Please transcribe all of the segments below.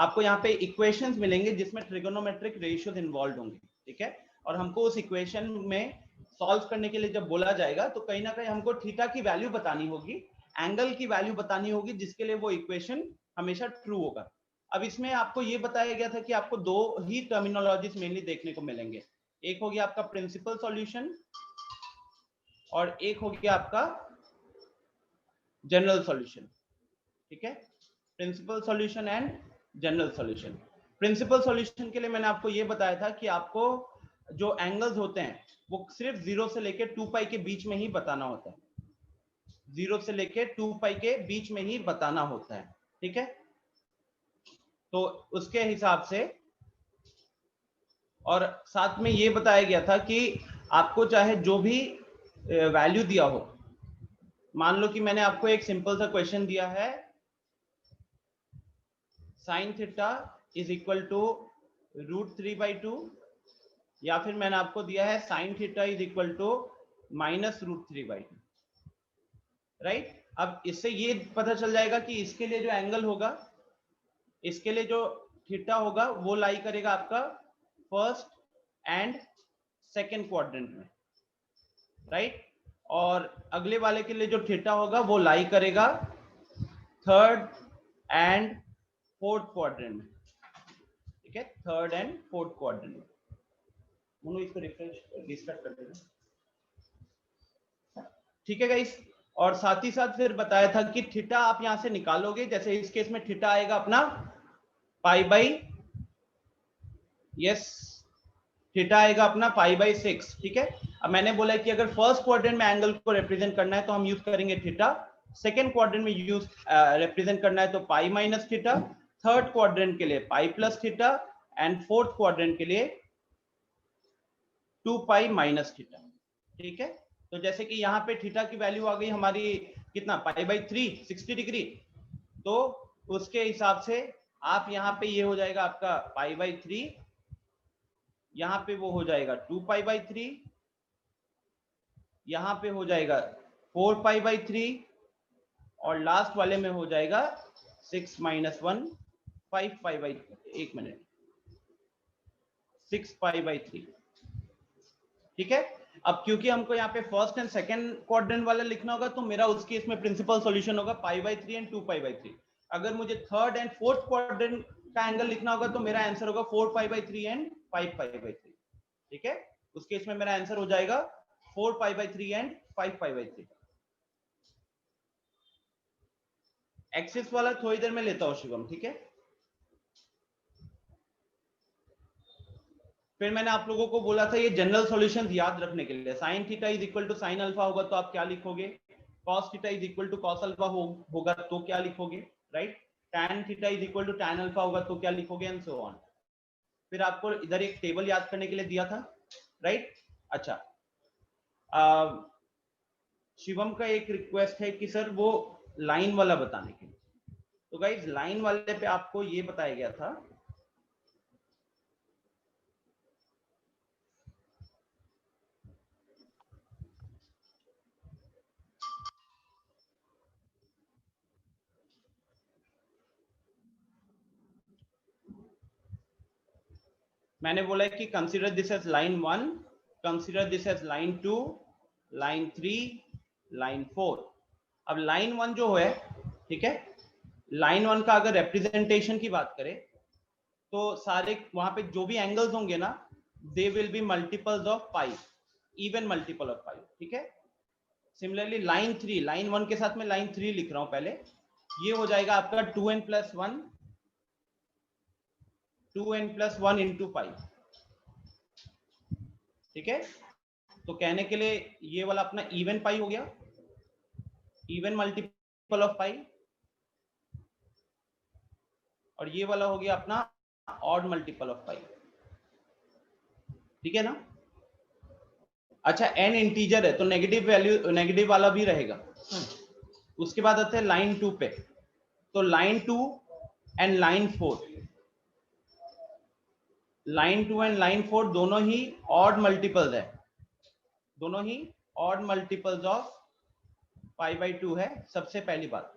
आपको यहाँ पे इक्वेशंस मिलेंगे जिसमें ट्रिगोनोमेट्रिक रेशियोज इन्वॉल्व होंगे, ठीक है। और हमको उस इक्वेशन में सॉल्व करने के लिए जब बोला जाएगा तो कहीं ना कहीं हमको थीटा की वैल्यू बतानी होगी, एंगल की वैल्यू बतानी होगी, जिसके लिए वो इक्वेशन हमेशा ट्रू होगा। अब इसमें आपको ये बताया गया था कि आपको दो ही टर्मिनोलॉजीज मेनली देखने को मिलेंगे, एक हो गया आपका प्रिंसिपल सॉल्यूशन और एक हो गया आपका जनरल सॉल्यूशन, ठीक है। Principal solution and general solution. Principal solution के लिए मैंने आपको ये बताया था कि आपको जो एंगल्स होते हैं वो सिर्फ 0 से लेके 2 पाई के बीच में ही बताना होता है, 0 से लेके 2 पाई के बीच में ही बताना होता है, ठीक है। तो उसके हिसाब से, और साथ में ये बताया गया था कि आपको चाहे जो भी वैल्यू दिया हो, मान लो कि मैंने आपको एक सिंपल सा क्वेश्चन दिया है, sine theta is equal to √3/2, या फिर मैंने आपको दिया है sine theta is equal to -√3/2, right. अब इससे ये पता चल जाएगा कि इसके लिए जो एंगल होगा, इसके लिए जो थीटा होगा वो लाई करेगा आपका फर्स्ट एंड सेकंड क्वाड्रेंट में, राइट। और अगले वाले के लिए जो थीटा होगा वो लाई करेगा थर्ड एंड फोर्थ क्वाड्रेंट में, ठीक है, थर्ड एंड फोर्थ क्वाड्रेंट में। इसको रिस्टार्ट कर देना, ठीक है गाइस। और साथ ही साथ फिर बताया था कि थीटा आप यहां से निकालोगे, जैसे इस केस में थीटा आएगा अपना थीटा आएगा अपना π/6, ठीक है। अब मैंने बोला कि अगर फर्स्ट क्वाड्रेंट में एंगल को रिप्रेजेंट करना है तो हम यूज करेंगे थीटा, सेकंड क्वाड्रेंट में यूज रिप्रेजेंट करना है तो π-θ, थर्ड क्वाड्रेंट के लिए π+θ एंड फोर्थ क्वाड्रेंट के लिए 2π-θ, ठीक है। तो जैसे कि यहाँ पे थीटा की वैल्यू आ गई हमारी कितना, π/3 60 डिग्री, तो उसके हिसाब से आप यहाँ पे ये हो जाएगा आपका π/3, यहाँ पे वो हो जाएगा 2π/3, यहाँ पे हो जाएगा 4π/3 और लास्ट वाले में हो जाएगा 6 - 1 5π/3, एक मिनट 6π/3, ठीक है। अब क्योंकि हमको यहाँ पे फर्स्ट एंड सेकंड क्वाड्रेंट वाला लिखना होगा तो मेरा उस केस में प्रिंसिपल सॉल्यूशन होगा π/3 एंड 2π/3। अगर मुझे थर्ड एंड फोर्थ क्वाड्रेंट का एंगल लिखना होगा तो मेरा आंसर होगा 4π/3 एंड 5π/3, ठीक है। उस केस में मेरा आंसर हो जाएगा 4π/3 एंड 5π/3। एक्सिस वाला थोड़ी देर में लेता हूं शिवम, ठीक है। फिर मैंने आप लोगों को बोला था ये जनरल सॉल्यूशंस याद रखने के लिए, sine theta is equal to sine alpha होगा तो आप क्या लिखोगे, cos theta is equal to cos alpha होगा तो क्या लिखोगे, right. Tan theta is equal to tan alpha होगा तो क्या लिखोगे, एंड सो ऑन। फिर आपको इधर एक टेबल याद करने के लिए दिया था, राइट। अच्छा, शिवम का एक रिक्वेस्ट है कि सर वो लाइन वाला बताने के लिए, तो गाइज लाइन वाले पे आपको ये बताया गया था, मैंने बोला है कि consider this as line 1, consider this as line 2, line 3, line 4। अब लाइन 1 जो है, ठीक है, लाइन 1 का अगर रिप्रेजेंटेशन की बात करें तो सारे वहां पे जो भी एंगल्स होंगे ना, they will be multiples of pi, even multiple of pi, ठीक है। सिमिलरली लाइन 3, लाइन 1 के साथ में लाइन 3 लिख रहा हूं पहले, ये हो जाएगा आपका 2n+1 इंटू पाई, ठीक है। तो कहने के लिए ये वाला अपना इवन पाई हो गया, इवन मल्टीपल ऑफ पाई, और ये वाला हो गया अपना ऑड मल्टीपल ऑफ पाई, ठीक है ना। अच्छा, n इंटीजर है तो नेगेटिव वैल्यू, नेगेटिव वाला भी रहेगा। उसके बाद आते हैं लाइन 2 पे, तो line 2 and line 4, line 2 and line 4 दोनों ही ऑड मल्टीपल्स है, दोनों ही ऑड मल्टीपल्स ऑफ π/2 है, सबसे पहली बात।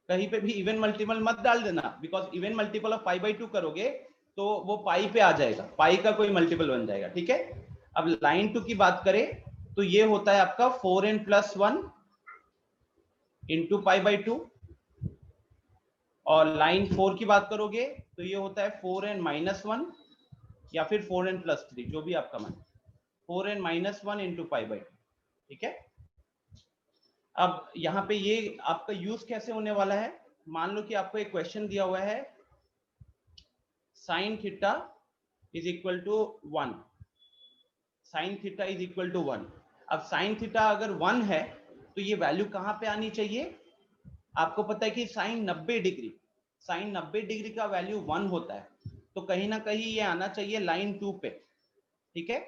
कहीं पे भी इवन मल्टीपल मत डाल देना, because even multiple of pi by 2 करोगे तो वो पाई पे आ जाएगा, पाई का कोई मल्टीपल बन जाएगा, ठीक है। अब लाइन 2 की बात करें तो ये होता है आपका 4n plus 1 into pi by 2, और लाइन 4 की बात करोगे तो ये होता है 4n माइनस 1 या फिर 4n प्लस 3, जो भी आपका मन, 4n minus 1 into pi by 2, ठीक है। अब यहाँ पे ये आपका यूज कैसे होने वाला है, मान लो कि आपको एक क्वेश्चन दिया हुआ है sine theta is equal to 1, sine theta is equal to 1। अब साइन थीटा अगर 1 है तो ये वैल्यू कहाँ पे आनी चाहिए, आपको पता है कि साइन 90 डिग्री, साइन 90 डिग्री का वैल्यू 1 होता है, तो कहीं ना कहीं ये आना चाहिए लाइन 2 पे, ठीक है।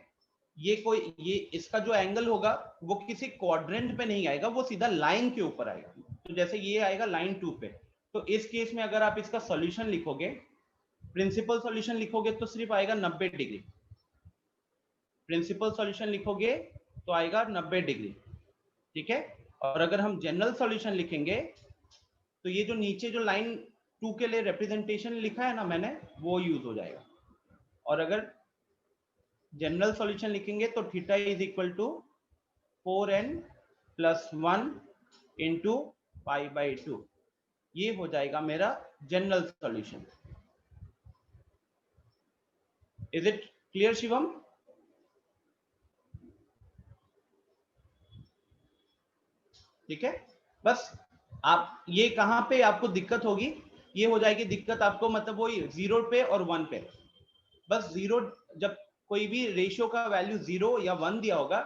ये इसका जो एंगल होगा वो किसी क्वाड्रेंट पे नहीं आएगा, वो सीधा लाइन के ऊपर आएगा, तो जैसे ये आएगा लाइन 2 पे। तो इस केस में अगर आप इसका सॉल्यूशन लिखोगे, प्रिंसिपल सॉल्यूशन लिखोगे तो सिर्फ आएगा 90 डिग्री, प्रिंसिपल सॉल्यूशन लिखोगे तो आएगा 90 डिग्री, ठीक है। और अगर हम जनरल सॉल्यूशन लिखेंगे तो ये जो नीचे जो लाइन 2 के लिए रिप्रेजेंटेशन लिखा है ना मैंने, वो यूज हो जाएगा। और अगर जनरल सॉल्यूशन लिखेंगे तो theta is equal to 4n plus 1 into pi by 2, ये हो जाएगा मेरा general solution. Is it clear Shivam? ठीक है, बस आप ये कहां पे आपको दिक्कत होगी, ये हो जाएगी दिक्कत आपको, मतलब वही 0 पे और 1 पे, बस 0 जब कोई भी रेशियो का वैल्यू 0 या 1 दिया होगा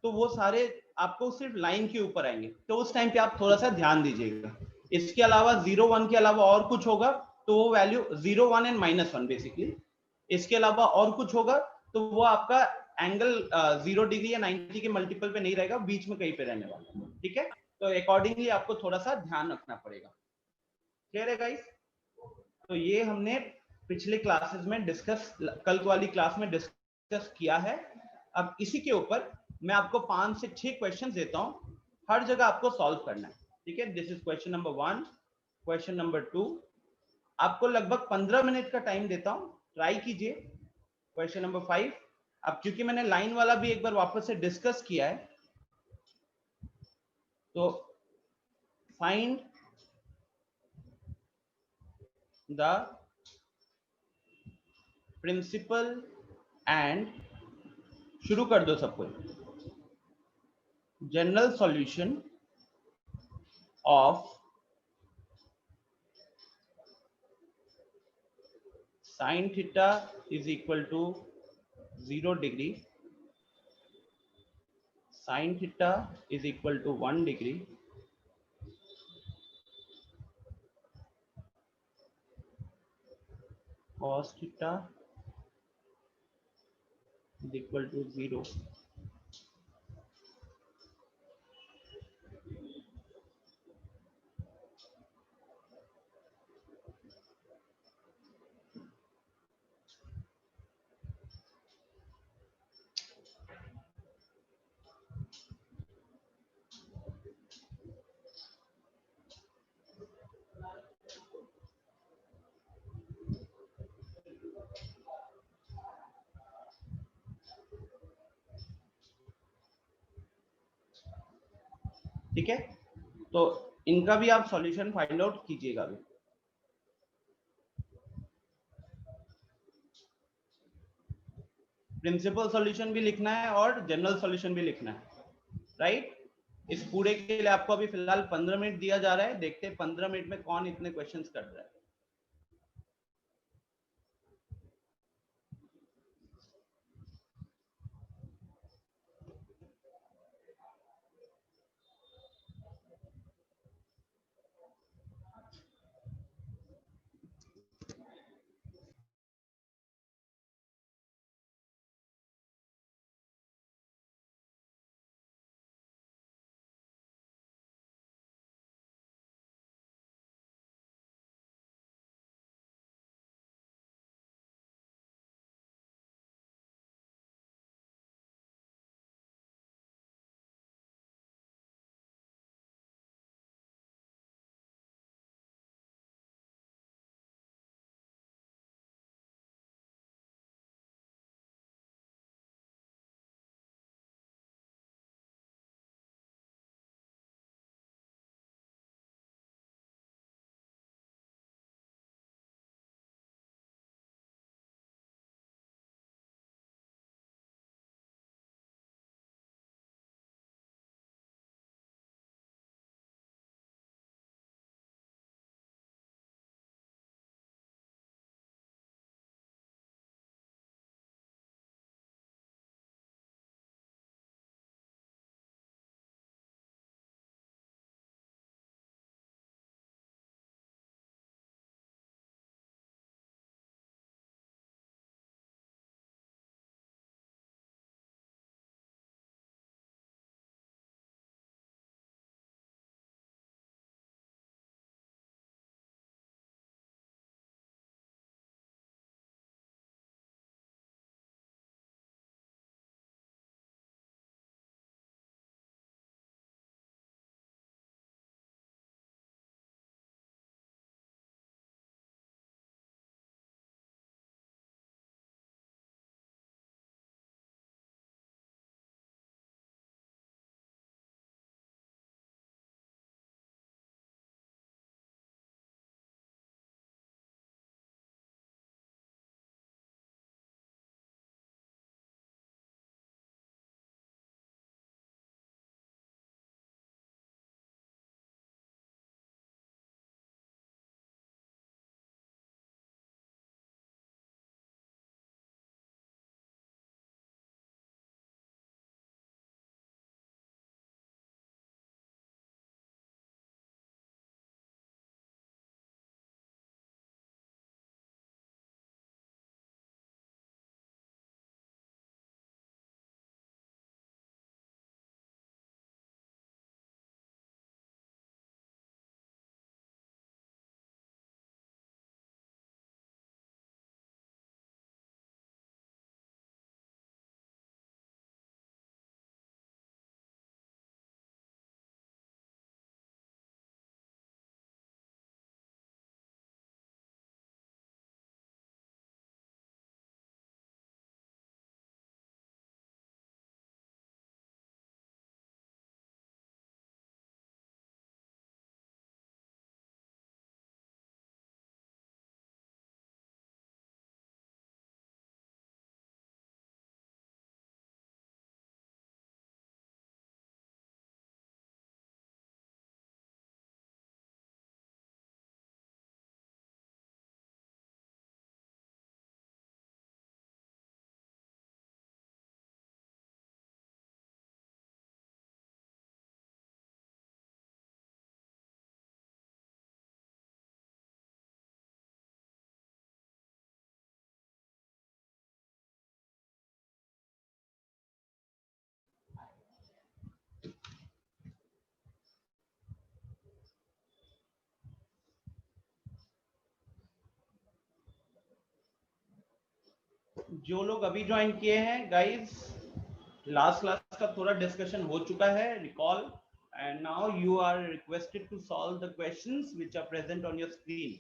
तो वो सारे आपको सिर्फ लाइन के ऊपर आएंगे, तो उस टाइम पे आप थोड़ा सा ध्यान दीजिएगा। इसके अलावा 0 1 के अलावा और कुछ होगा तो वो वैल्यू 0 1 एंड माइनस 1 बेसिकली, इसके अलावा और कुछ होगा तो वो आपका एंगल 0 डिग्री या 90 के मल्टीपल पे नहीं रहेगा, बीच में कहीं पे रहने वाला, ठीक है। तो अकॉर्डिंगली आपको थोड़ा सा ध्यान रखना पड़ेगा। क्लियर है गाइस? तो ये हमने पिछले क्लासेस में डिस्कस, कल वाली क्लास में डिस्कस किया है। अब इसी के ऊपर मैं आपको 5 से 6 क्वेश्चन देता हूं, हर जगह आपको सॉल्व करना है, ठीक है। This is question number 1, question number 2, आपको लगभग 15 मिनट का टाइम देता हूं, ट्राई कीजिए। क्वेश्चन नंबर 5, अब क्योंकि मैंने लाइन वाला भी एक बार वापस से डिस्कस किया है, तो फाइंड द प्रिंसिपल एंड, शुरू कर दो सबको, general solution of sin theta is equal to 0 degree, sin theta is equal to 1 degree, cos theta is equal to 0, ठीक है। तो इनका भी आप सॉल्यूशन फाइंड आउट कीजिएगा अभी। प्रिंसिपल सॉल्यूशन भी लिखना है और जनरल सॉल्यूशन भी लिखना है, राइट। इस पूरे के लिए आपको अभी फिलहाल 15 मिनट दिया जा रहा है, देखते हैं 15 मिनट में कौन इतने क्वेश्चंस कर रहा है। जो लोग अभी ज्वाइन किए हैं गाइस, लास्ट क्लास का थोड़ा डिस्कशन हो चुका है, recall, and now you are requested to solve the questions which are present on your screen.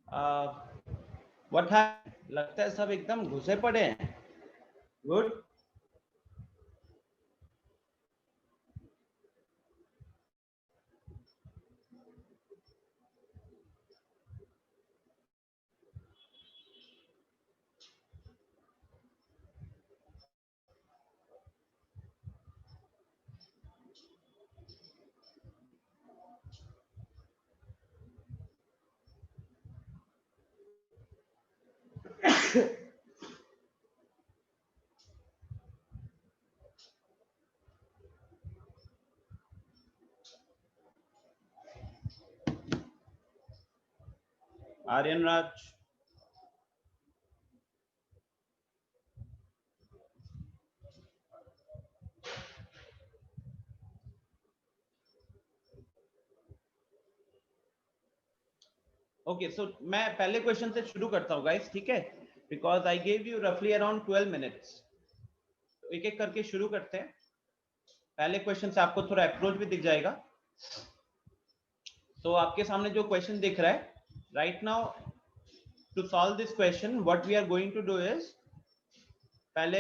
What है, लगता है सब एकदम घुसे पड़े हैं। Good. Aryan Raj, okay so मैं पहले क्वेश्चन से शुरू करता हूँ गाइस, ठीक है, बिकॉज आई गेव यू रफली अराउंड 12 मिनट्स। एक एक करके शुरू करते हैं। पहले क्वेश्चन से आपको थोड़ा अप्रोच भी दिख जाएगा। तो आपके सामने जो क्वेश्चन दिख रहा है right now, to solve this question what we are going to do is, पहले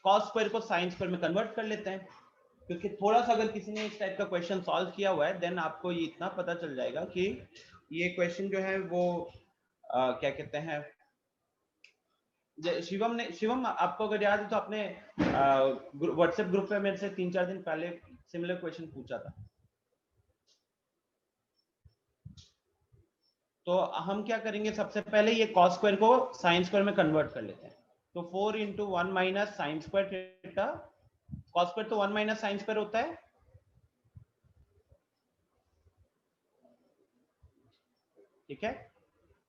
cos स्क्वायर को sin स्क्वायर में कन्वर्ट कर लेते हैं, क्योंकि थोड़ा सा अगर किसी ने इस टाइप का क्वेश्चन सॉल्व किया हुआ है देन आपको ये इतना पता चल जाएगा कि ये क्वेश्चन जो है वो क्या कहते हैं, शिवम आपको अगर याद है तो आपने व्हाट्सएप ग्रुप पे मेरे से 3-4 दिन पहले सिमिलर क्वेश्चन पूछा था। तो हम क्या करेंगे, सबसे पहले ये cos स्क्वायर को sin स्क्वायर में कन्वर्ट कर लेते हैं। तो 4 into 1 minus sine square theta, cos square तो 1 माइनस साइन स्क्वायर होता है, ठीक है।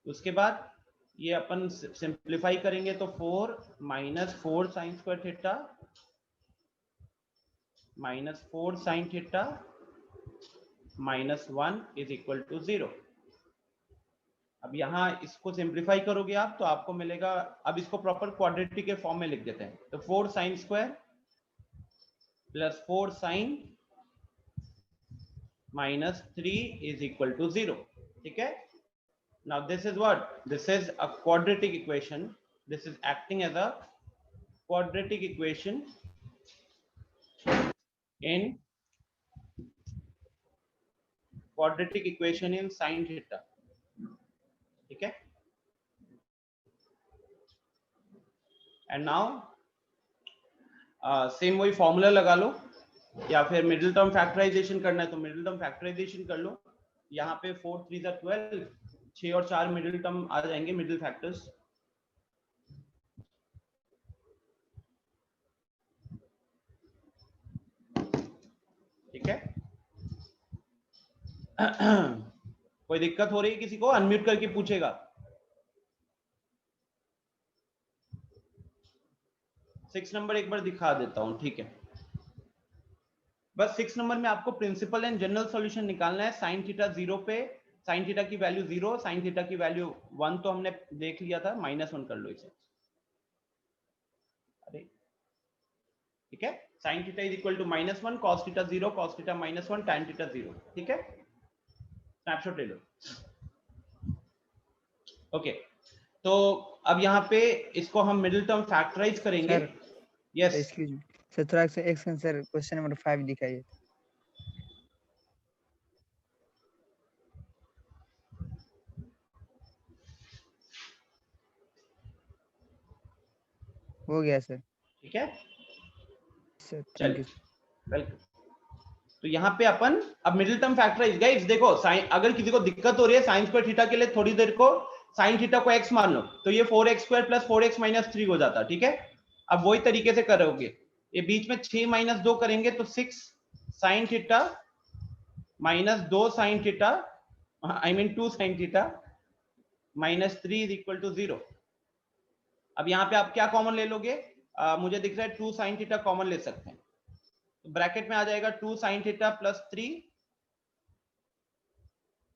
उसके बाद ये अपन सिंप्लीफाई करेंगे तो 4 minus 4 sine square theta minus 4 sine theta minus 1 is equal to 0। अब यहाँ इसको सिंप्लीफाई करोगे आप तो आपको मिलेगा, अब इसको प्रॉपर क्वाड्रेटिक के फॉर्म में लिख देते हैं, तो 4 sine square plus 4 sine minus 3 is equal to 0, ठीक है। Now this is what? This is a quadratic equation. This is acting as a quadratic equation in sin theta. ठीक है। And now सेम वही फॉर्मूला लगा लो, या फिर middle term factorisation करना है तो मिडिल टर्म फैक्टराइजेशन कर लो। यहाँ पे 4 3 12, 6 और 4 मिडिल टर्म आ जाएंगे, मिडिल फैक्टर्स। ठीक है। कोई दिक्कत हो रही है किसी को, अनम्यूट करके पूछेगा। 6 नंबर एक बार दिखा देता हूं, ठीक है। बस 6 नंबर में आपको प्रिंसिपल एंड जनरल सॉल्यूशन निकालना है। साइन थीटा 0 पे साइन थीटा की वैल्यू 0, साइन थीटा की वैल्यू 1 तो हमने देख लिया था, -1 कर लो इसे। अरे ठीक है, sine theta is equal to -1, cos theta 0, cos theta -1, tan theta 0, ठीक है। स्नैपशॉट ले लो। ओके, तो अब यहाँ पे इसको हम मिडिल टर्म फैक्टराइज करेंगे। यस, एक्सक्यूज मी सर, थोड़ा सा एक सेकंड सर, क्वेश्चन नंबर 5 दिखाइए। हो गया सर। ठीक है सर, थैंक चलिए, यू। वेलकम। तो यहाँ पे अपन अब मिडिल टर्म फैक्टराइज, गाइस देखो साइन, अगर किसी को दिक्कत हो रही है साइन स्क्वायर थीटा के लिए, थोड़ी देर को साइन थीटा को x मान लो, तो ये 4x square plus 4x minus 3 हो जाता, ठीक है। अब वही तरीके से करोगे, ये बीच में 6 माइनस 2 करेंगे तो 6 sine theta minus 2 sine theta, I mean 2 sine theta minus 3 is equal to 0। अब यहाँ पे आप क्या कॉमन ले लोगे, मुझे दिख रहा है 2 साइन थीटा कॉमन ले सकते हैं, तो ब्रैकेट में आ जाएगा 2 साइन थीटा प्लस 3,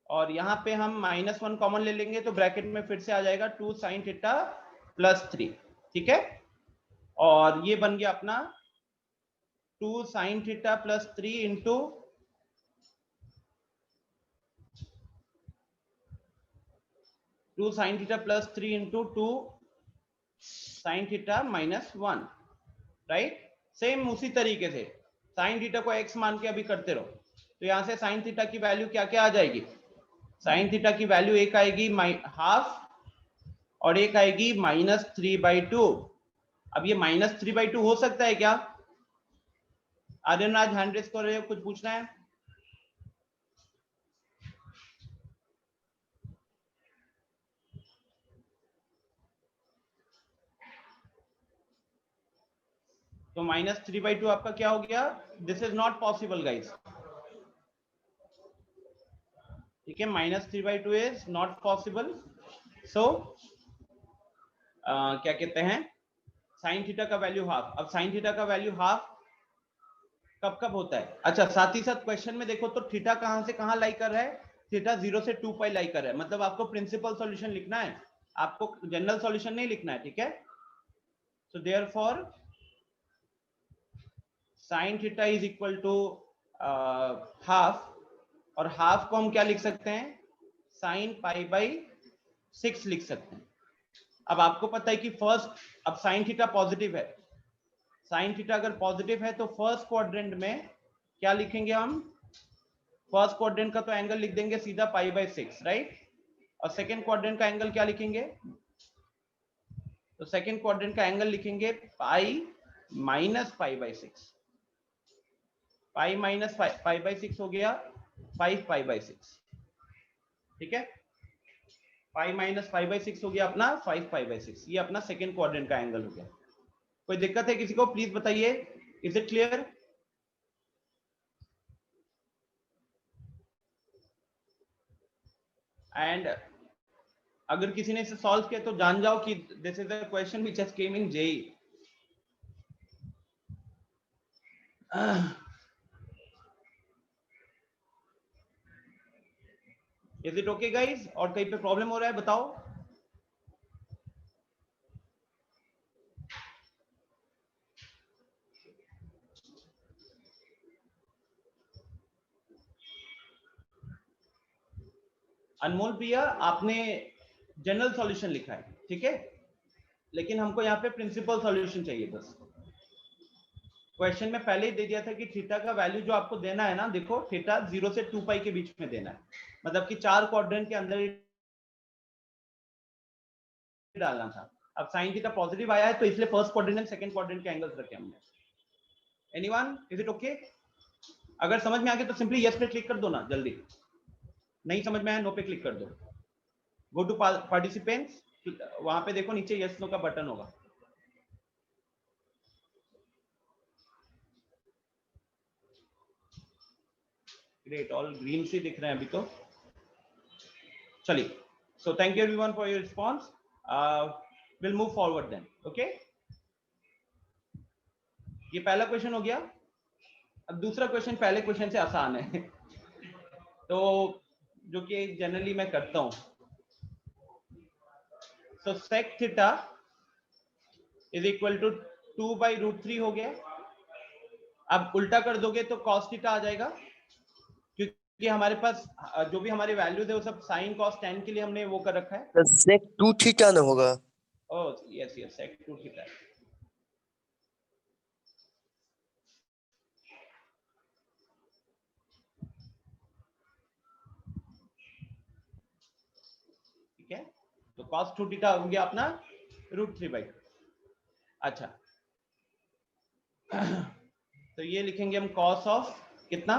और यहाँ पे हम -1 कॉमन ले लेंगे तो ब्रैकेट में फिर से आ जाएगा 2 साइन थीटा प्लस 3, ठीक है। और ये बन गया अपना 2 sine theta plus 3 into 2 sin theta plus 3 into 2 sin theta minus 1, right. Same उसी तरीके से sin थीटा को x मान के अभी करते रहो, तो यहां से sin थीटा की वैल्यू क्या क्या आ जाएगी? sin थीटा की वैल्यू एक आएगी हाफ और एक आएगी -3/2। अब ये -3/2 हो सकता है क्या? आर्यन राज हैंड रेस कर रहे हो, कुछ पूछना है? तो -3/2 आपका क्या हो गया? This is not possible guys, ठीक है। -3/2 इज नॉट पॉसिबल। सो क्या कहते हैं, साइन थीटा का वैल्यू हाफ। अब साइन थीटा का वैल्यू हाफ कब कब होता है? अच्छा, साथ ही साथ क्वेश्चन में देखो तो थीटा कहां से कहां लाई कर रहा है? थीटा 0 से 2 पाई लाई कर रहा है, मतलब आपको प्रिंसिपल सॉल्यूशन लिखना है, आपको जनरल सॉल्यूशन नहीं लिखना है, ठीक है। So therefore sine theta is equal to half, और हाफ को हम क्या लिख सकते हैं? साइन π/6 लिख सकते हैं। अब आपको पता है कि फर्स्ट, अब साइन थीटा पॉजिटिव है, साइन थीटा अगर पॉजिटिव है तो फर्स्ट क्वाड्रेंट में क्या लिखेंगे हम? फर्स्ट क्वाड्रेंट का तो एंगल लिख देंगे सीधा π/6, राइट। और सेकंड क्वाड्रेंट का एंगल क्या लिखेंगे? तो सेकंड क्वाड्रेंट का एंगल लिखेंगे पाई माइनस π/6। पाई माइनस π/6 हो गया 5π/6, ठीक है। पाई माइनस π/6 हो गया अपना 5π/6, ये अपना सेकंड क्वाड्रेंट का एंगल हो गया। कोई दिक्कत है किसी को? प्लीज बताइए, इज इट क्लियर? एंड अगर किसी ने इसे सॉल्व किया तो जान जाओ कि this is a question which has came in JEE. Is it okay guys? और कहीं पे प्रॉब्लम हो रहा है बताओ। अनमोल प्रिया, आपने जनरल सॉल्यूशन लिखा है, ठीक है, लेकिन हमको यहाँ पे प्रिंसिपल सॉल्यूशन चाहिए बस। क्वेश्चन में पहले ही दे दिया था कि थीटा का वैल्यू जो आपको देना है ना, देखो थीटा 0 से 2 पाई के बीच में देना है, मतलब कि 4 क्वाड्रेंट के अंदर ही डालना था। अब साइन थीटा पॉजिटिव आया है तो इसलिए first quadrant and second quadrant के एंगल्स रखे हमने। Anyone, is it okay? अगर समझ में आ गया तो सिंपली यस पे क्लिक कर दो ना जल्दी, नहीं समझ में आया नो पे क्लिक कर दो। गो टू पार्टिसिपेंट्स, वहां पे देखो नीचे यस नो का बटन होगा। ग्रेट, ऑल ग्रीन से दिख रहे हैं अभी तो। चलिए, so thank you everyone for your response. Will move forward then, okay. ये पहला क्वेश्चन हो गया। अब दूसरा क्वेश्चन पहले क्वेश्चन से आसान है तो जो कि जनरली मैं करता हूं। So sec theta is equal to 2/√3 हो गया। अब उल्टा कर दोगे तो कॉस थीटा आ जाएगा, क्योंकि हमारे पास जो भी हमारे वैल्यूज है वो सब साइन कॉस टेन के लिए हमने वो कर रखा है। सेक 2 थीटा ना होगा? ओह यस यस, सेक 2 थीटा। ठीक है, तो cos 2 थीटा हो गया अपना √3/2। अच्छा तो ये लिखेंगे हम cos ऑफ कितना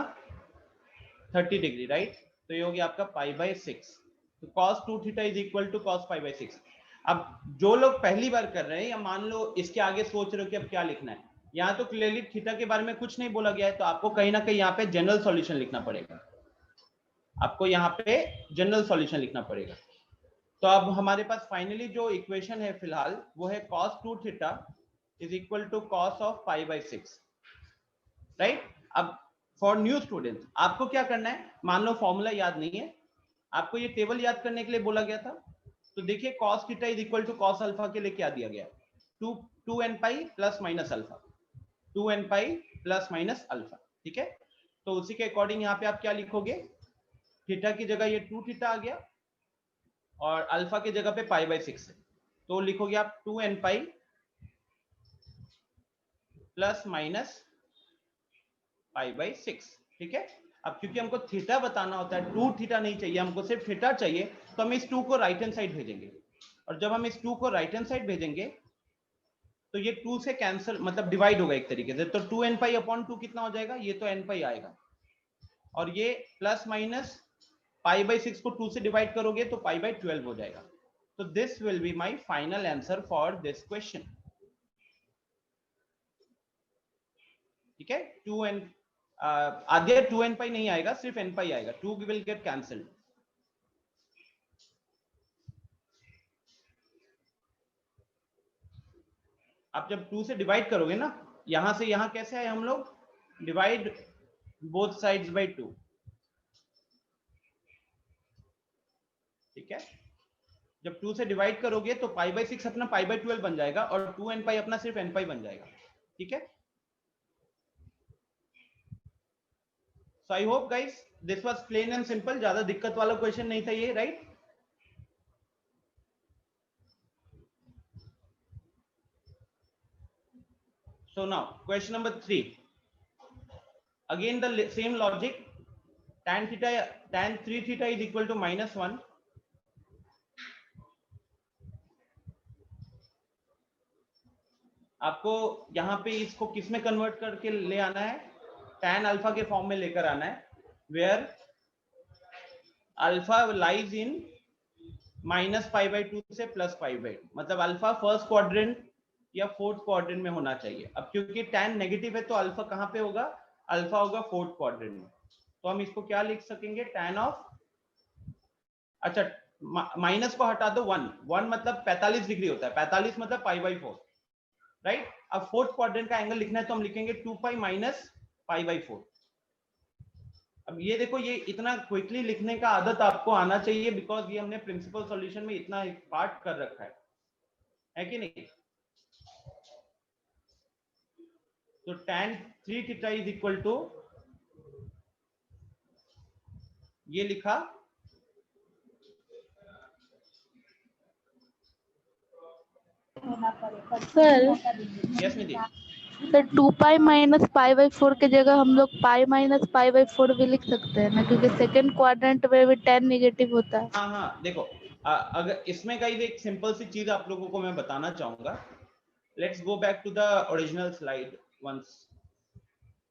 30 डिग्री, राइट। तो ये हो गया आपका π/6। तो cos 2 theta is equal to cos π/6। अब जो लोग पहली बार कर रहे हैं या मान लो इसके आगे सोच रहे हो कि अब क्या लिखना है, यहाँ तो क्लियरली थीटा के बारे में कुछ नहीं बोला गया है, तो आपको कहीं ना कहीं यहाँ पे जनरल सॉल्यूशन लिखना पड़ेगा। आपको यहाँ पे जनरल सॉल्यूशन लिखना पड़ेगा। तो अब हमारे पास फाइनली जो इक्वेशन है फिलहाल वो है cos 2 theta is equal to cos of π/6, right. अब फॉर न्यू स्टूडेंट्स आपको क्या करना है, मान लो फॉर्मूला याद नहीं है, आपको ये टेबल याद करने के लिए बोला गया था। तो देखिए cos theta is equal to cos alpha के लिए क्या दिया गया है, 2n pi plus minus alpha, 2n pi plus minus alpha, ठीक है। तो उसी के अकॉर्डिंग यहाँ पे आप क्या लिखोगे, थीटा की जगह ये 2 थीटा आ गया और अल्फा की जगह पे पाई बाई 6 है, तो लिखोगे आप 2n pi plus minus pi by 6। ठीक है, अब क्योंकि हमको थीटा बताना होता है, 2 थीटा नहीं चाहिए हमको, सिर्फ थीटा चाहिए, तो हम इस 2 को राइट हैंड साइड भेजेंगे। और जब हम इस 2 को राइट हैंड साइड भेजेंगे तो ये 2 से कैंसिल, मतलब डिवाइड होगा एक तरीके से, तो 2n पाई अपॉन 2 कितना हो जाएगा, ये तो n पाई आएगा, और ये प्लस माइनस पाई बाई 6 को 2 से डिवाइड करोगे तो पाई बाई 12 हो जाएगा। तो this will be my final answer for this question. ठीक है, 2n आगे 2n पाई नहीं आएगा, सिर्फ n पाई आएगा, 2 विल गेट कैंसिल्ड। आप जब 2 से डिवाइड करोगे ना, यहां से यहां कैसे आए हम लोग, डिवाइड बोथ साइड्स बाय 2। ठीक है, जब 2 से डिवाइड करोगे तो पाई बाई 6 अपना पाई बाई 12 बन जाएगा, और 2n पाई अपना सिर्फ n पाई बन जाएगा। ठीक है, so I hope guys this was plain and simple, ज्यादा दिक्कत वाला क्वेश्चन नहीं था ये, right? So now question number 3, again the same logic, tan 3 theta is equal to -1, आपको यहाँ पे इसको किस में कन्वर्ट करके ले आना है, tan अल्फा के फॉर्म में लेकर आना है, वेयर अल्फा लाइज इन -π/2 से +π/2, मतलब अल्फा फर्स्ट क्वाड्रेंट या फोर्थ क्वाड्रेंट में होना चाहिए। अब क्योंकि tan नेगेटिव है तो अल्फा कहाँ पे होगा, अल्फा होगा फोर्थ क्वाड्रेंट में, तो हम इसको क्या लिख सकेंगे, tan ऑफ, अच्छा माइनस को हटा दो, 1 मतलब 45 डिग्री होता है, 45 मतलब π/4, राइट? अब फोर्थ क्वाड्रेंट का एंगल लिखना है तो हम लिखेंगे 2π माइनस π/4। अब ये देखो, ये इतना क्विकली लिखने का आदत आपको आना चाहिए, बिकॉज ये हमने प्रिंसिपल सॉल्यूशन में इतना पार्ट कर रखा है कि नहीं? तो tan 3 theta is equal to, ये लिखा sir yes Nidhi, sir 2π minus π/4 के जगह हम लोग पाई माइनस π/4 भी लिख सकते हैं ना, क्योंकि सेकंड क्वाड्रेंट में भी tan नेगेटिव होता है। हाँ हाँ, देखो अगर इसमें का एक सिंपल सी चीज आप लोगों को मैं बताना चाहूंगा, let's go back to the original slide once.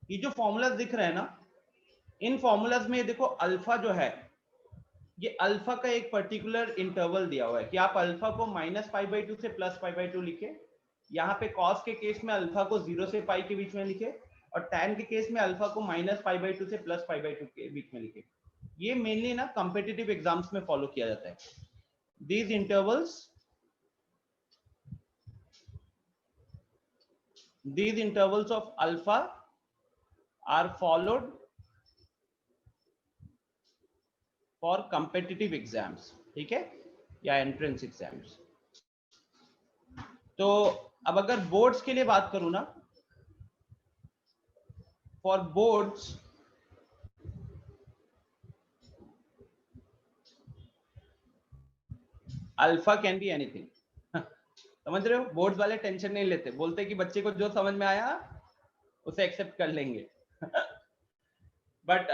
ये जो फॉर्मूलाज दिख रहे हैं ना, इन फॉर्मूलाज में देखो अल्फा जो है, ये अल्फा का एक पर्टिकुलर इंटरवल दिया हुआ है कि आप अल्फा को -π/2 से +π/2 लिखे, यहाँ पे कॉस के केस में अल्फा को 0 से पाई के बीच में लिखे, और tan के केस में अल्फा को -π/2 से +π/2 के बीच में लिखे। ये मेनली ना कॉम्पिटिटिव एग्जाम्स में फॉलो किया जाता है। These intervals of alpha are followed for competitive exams, ठीक है, या एंट्रेंस एग्जाम्स। तो अब अगर बोर्ड्स के लिए बात करूं ना, for boards alpha can be anything, समझ रहे हो? बोर्ड्स वाले टेंशन नहीं लेते, बोलते कि बच्चे को जो समझ में आया उसे एक्सेप्ट कर लेंगे। बट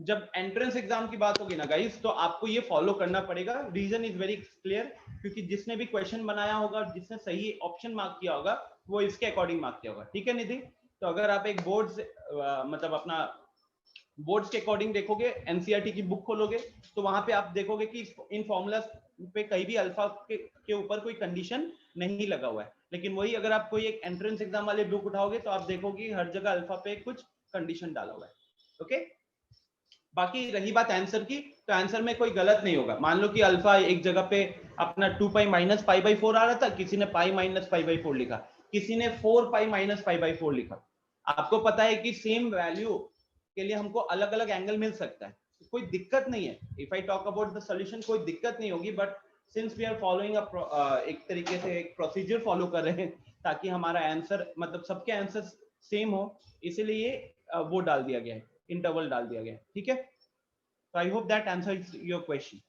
जब एंट्रेंस एग्जाम की बात होगी ना गाइस, तो आपको ये फॉलो करना पड़ेगा। रीजन इज वेरी क्लियर, क्योंकि जिसने भी क्वेश्चन बनाया होगा, जिसने सही ऑप्शन मार्क किया होगा, वो इसके अकॉर्डिंग मार्क किया होगा। ठीक है निधि? तो अगर आप एक बोर्ड से मतलब अपना बोर्ड्स के अकॉर्डिंग देखोगे, एनसीईआरटी की बुक खोलोगे, तो वहां पे आप देखोगे कि इन फॉर्मूला पे कहीं भी अल्फा के ऊपर कोई कंडीशन नहीं लगा हुआ है। लेकिन वही अगर आप कोई एक एंट्रेंस एग्जाम वाले बुक उठाओगे तो आप देखोगे हर जगह अल्फा पे कुछ कंडीशन डाला हुआ है। ओके, बाकी रही बात आंसर की, तो आंसर में कोई गलत नहीं होगा। मान लो कि अल्फा एक जगह पे अपना 2π माइनस π/4 आ रहा था, किसी ने पाई माइनस π/4 लिखा, किसी ने 4π माइनस π/4 लिखा। आपको पता है कि सेम वैल्यू के लिए हमको अलग अलग एंगल मिल सकता है, कोई दिक्कत नहीं है। If I talk about the solution, कोई दिक्कत नहीं होगी, but since we are following एक तरीके से एक प्रोसीजर फॉलो कर रहे हैं ताकि हमारा आंसर, मतलब सबके आंसर सेम हो, इसीलिए वो डाल दिया गया है, इंटरवल डाल दिया गया है। ठीक है, तो I hope that answers your question.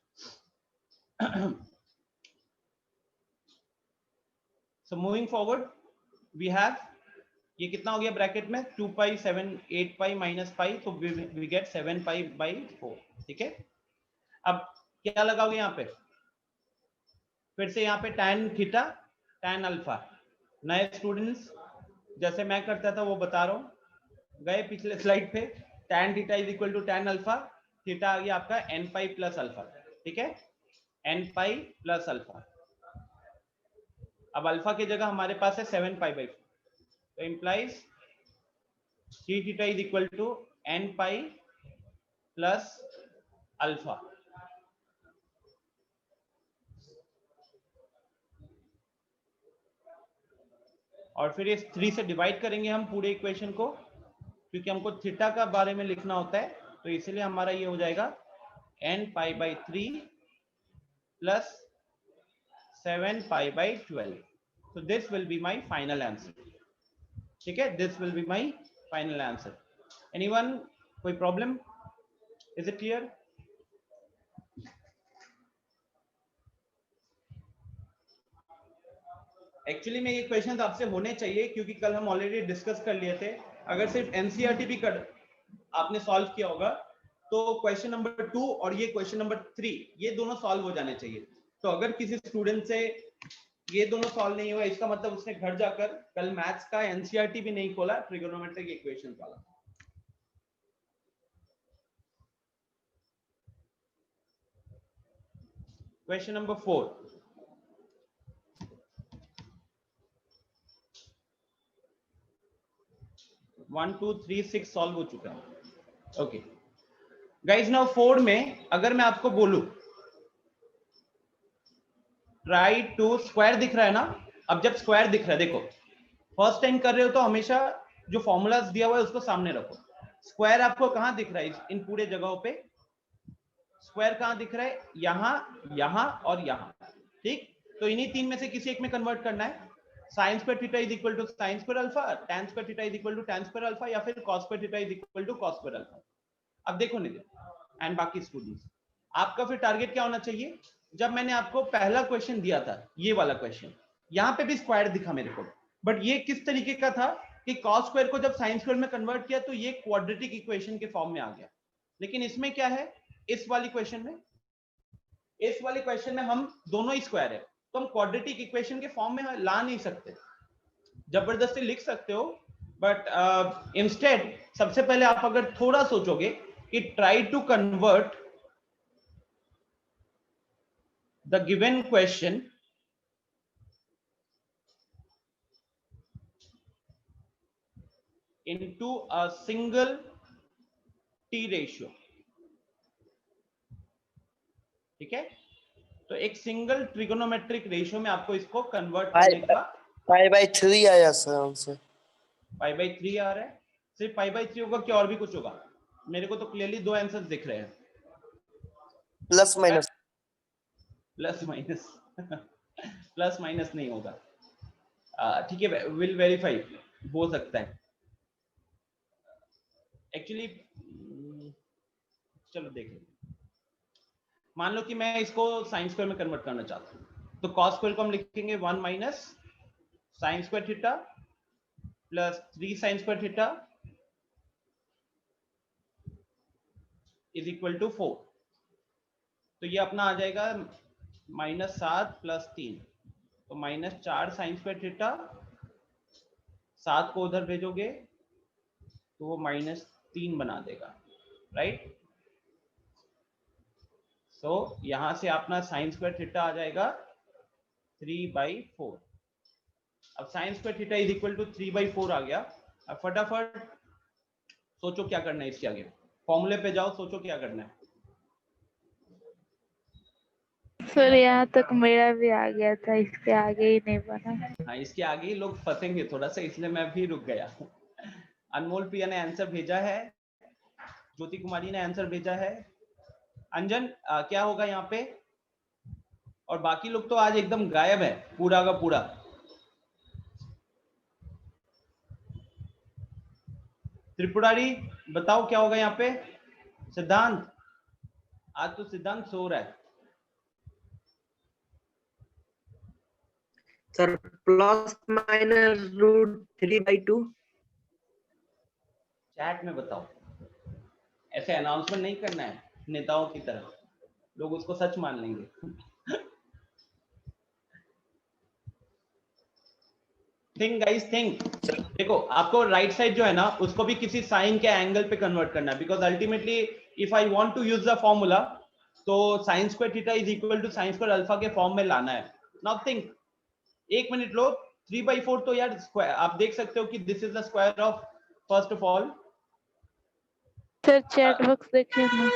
So moving forward, we have ये कितना हो गया ब्रैकेट में 2 पाई 7 8 पाई माइनस पाई, तो we get 7 पाई by 4. ठीक है, अब क्या लगाओगे यहाँ पे, फिर से यहाँ पे tan थीटा tan अल्फा. नए स्टूडेंट्स जैसे मैं करता था वो बता रहा हूँ, गए पिछले स्लाइड पे, tan theta is equal to tan alpha, theta आ गया आपका n पाई प्लस अल्फा. ठीक है, n पाई प्लस अल्फा. अब अल्फा की जगह हमारे पास है 7 पाई बाई 4, तो इंप्लाइज सी theta is equal to n pi plus alpha. और फिर इस 3 से डिवाइड करेंगे हम पूरे इक्वेशन को, क्योंकि हमको थीटा का बारे में लिखना होता है, तो इसलिए हमारा ये हो जाएगा n pi by 3 plus 7 pi by 12. So this will be my final answer. ठीक है, this will be my final answer. Anyone, कोई problem? Is it clear? Actually में ये क्वेश्चन आपसे होने चाहिए, क्योंकि कल हम ऑलरेडी डिस्कस कर लिए थे. अगर सिर्फ एनसीईआरटी भी कर आपने सॉल्व किया होगा, तो क्वेश्चन नंबर 2 और ये क्वेश्चन नंबर 3 ये दोनों सॉल्व हो जाने चाहिए. तो अगर किसी स्टूडेंट से ये दोनों सॉल्व नहीं हुआ, इसका मतलब उसने घर जाकर कल मैथ्स का एनसीईआरटी भी नहीं खोला, ट्रिगोनोमेट्रिक इक्वेशन वाला. क्वेश्चन नंबर 4, 1 2 3 6 सॉल्व हो चुका है. ओके गाइस, नाउ 4 में अगर मैं आपको बोलूं ट्राई टू स्क्वायर दिख रहा है ना, अब जब स्क्वायर दिख रहा है, देखो फर्स्ट टाइम कर रहे हो तो हमेशा जो फॉर्मूलाज दिया हुआ है उसको सामने रखो. स्क्वायर आपको कहां दिख रहा है इन पूरे जगहों पे? स्क्वायर कहां दिख रहा है? यहां, यहां और यहां. ठीक, तो इन्हीं 3 में से किसी एक में कन्वर्ट करना है. Sine square theta is equal to sine square alpha, tan square theta is equal to tan square alpha, या फिर cos square theta is equal to cos square alpha. अब देखो नितिन एंड बाकी स्टूडेंट्स, आपका फिर टारगेट क्या होना चाहिए? जब मैंने आपको पहला क्वेश्चन दिया था, ये वाला क्वेश्चन, यहाँ पे भी स्क्वायर दिखा मेरे को, बट ये किस तरीके का था कि cos स्क्वायर को जब साइन स्क्वायर में कन्वर्ट किया तो ये क्वाड्रेटिक इक्वेशन के फॉर्म में आ गया. लेकिन इसमें क्या है, इस वाली क्वेश्चन में, इस वाली क्वेश्चन में हम दोनों ही स्क्वायर है, तो हम क्वाड्रेटिक इक्वेशन के फॉर्म में ला नहीं सकते. जबरदस्ती लिख सकते हो, बट इंस्टेड सबसे पहले आप अगर थोड़ा सोचोगे कि try to convert the given question into a single t ratio. ठीक है, तो एक सिंगल ट्रिगोनोमेट्रिक रेशियो में आपको इसको कन्वर्ट करने का. पाई बाई 3 आया सर आंसर. पाई बाई 3 आ रहा है? सिर्फ पाई बाई 3 होगा क्या और भी कुछ होगा? मेरे को तो क्लियरली 2 आंसर्स दिख रहे हैं. Plus minus. Plus minus plus minus नहीं होगा. ठीक है, विल वेरीफाई, हो सकता है एक्चुअली. चलो देख लें. मान लो कि मैं इसको साइन स्क्वायर में कन्वर्ट करना चाहता हूं, तो cos स्क्वायर को हम लिखेंगे 1 minus sine square theta plus 3 sine square theta is equal to 4. तो ये अपना आ जाएगा -7 प्लस 3, तो -4 साइन स्क्वायर थीटा, 7 को उधर भेजोगे तो वो -3 बना देगा, राइट. तो यहां से अपना साइन स्क्वायर थीटा आ जाएगा 3/4. अब sine square theta is equal to 3/4 आ गया. अब फटाफट सोचो क्या करना है इसके आगे, फॉर्मूले पे जाओ, सोचो क्या करना है. सर यहाँ तक मेरा भी आ गया था, इसके आगे ही नहीं बना. हाँ, इसके आगे ही लोग फंसेंगे थोड़ा सा, इसलिए मैं भी रुक गया. अनमोल प्रिया ने आंसर भेजा है, ज्योति कुमारी ने आंसर भेजा है. अंजन क्या होगा यहाँ पे? और बाकी लोग तो आज एकदम गायब है पूरा का पूरा. त्रिपुरारी बताओ क्या होगा यहाँ पे? सिद्धांत, आज तो सिद्धांत सो रहा है. सर +-√3/2। चैट में बताओ, ऐसे अनाउंसमेंट नहीं करना है नेताओं की तरह, लोग उसको सच मान लेंगे। Think guys think. देखो आपको राइट साइड जो है ना उसको भी किसी साइन के एंगल पे कन्वर्ट करना है, because ultimately if I want to use the formula तो sin square theta is equal to sin square alpha के फॉर्म में लाना है। नाउ थिंक, एक मिनट लो, 3/4 तो यार स्क्वायर आप देख सकते हो कि this is the square of, first of all sir chat box देखिए ना।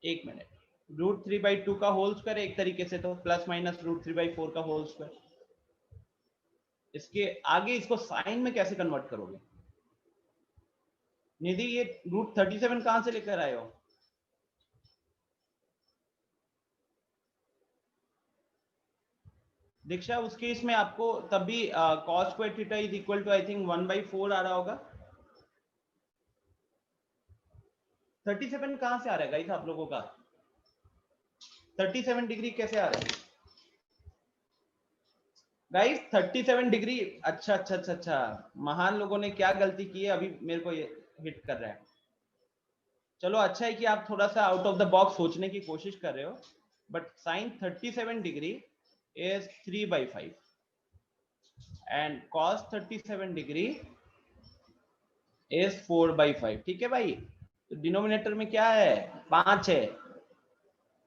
एक मिनट, √3/2 का होल स्क्वायर एक तरीके से तो प्लस माइनस √3/4 का होल स्क्वायर। इसके आगे इसको साइन में कैसे कन्वर्ट करोगे? निधि ये √37 कहां से लेकर आए हो? दीक्षा उस केस में आपको तब भी cos square theta is equal to I think 1/4 आ रहा होगा। 37 कहां से आ रहा है गाइस आप लोगों का? 37 डिग्री कैसे आ रहा है गाइस? 37 डिग्री, अच्छा, महान लोगों ने क्या गलती की है अभी मेरे को ये हिट कर रहा है। चलो अच्छा है कि आप थोड़ा सा आउट ऑफ द बॉक्स सोचने की कोशिश कर रहे हो, but sine 37 degree is 3/5 and cos 37 degree is 4/5। ठीक है भाई, तो डिनोमिनेटर में क्या है? 5 है,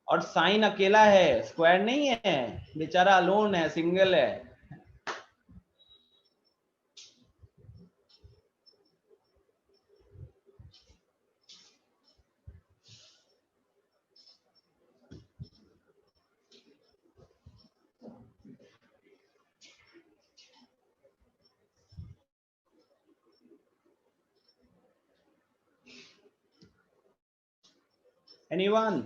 और साइन अकेला है, स्क्वायर नहीं है, बेचारा अलोन है, सिंगल है। एनीवन?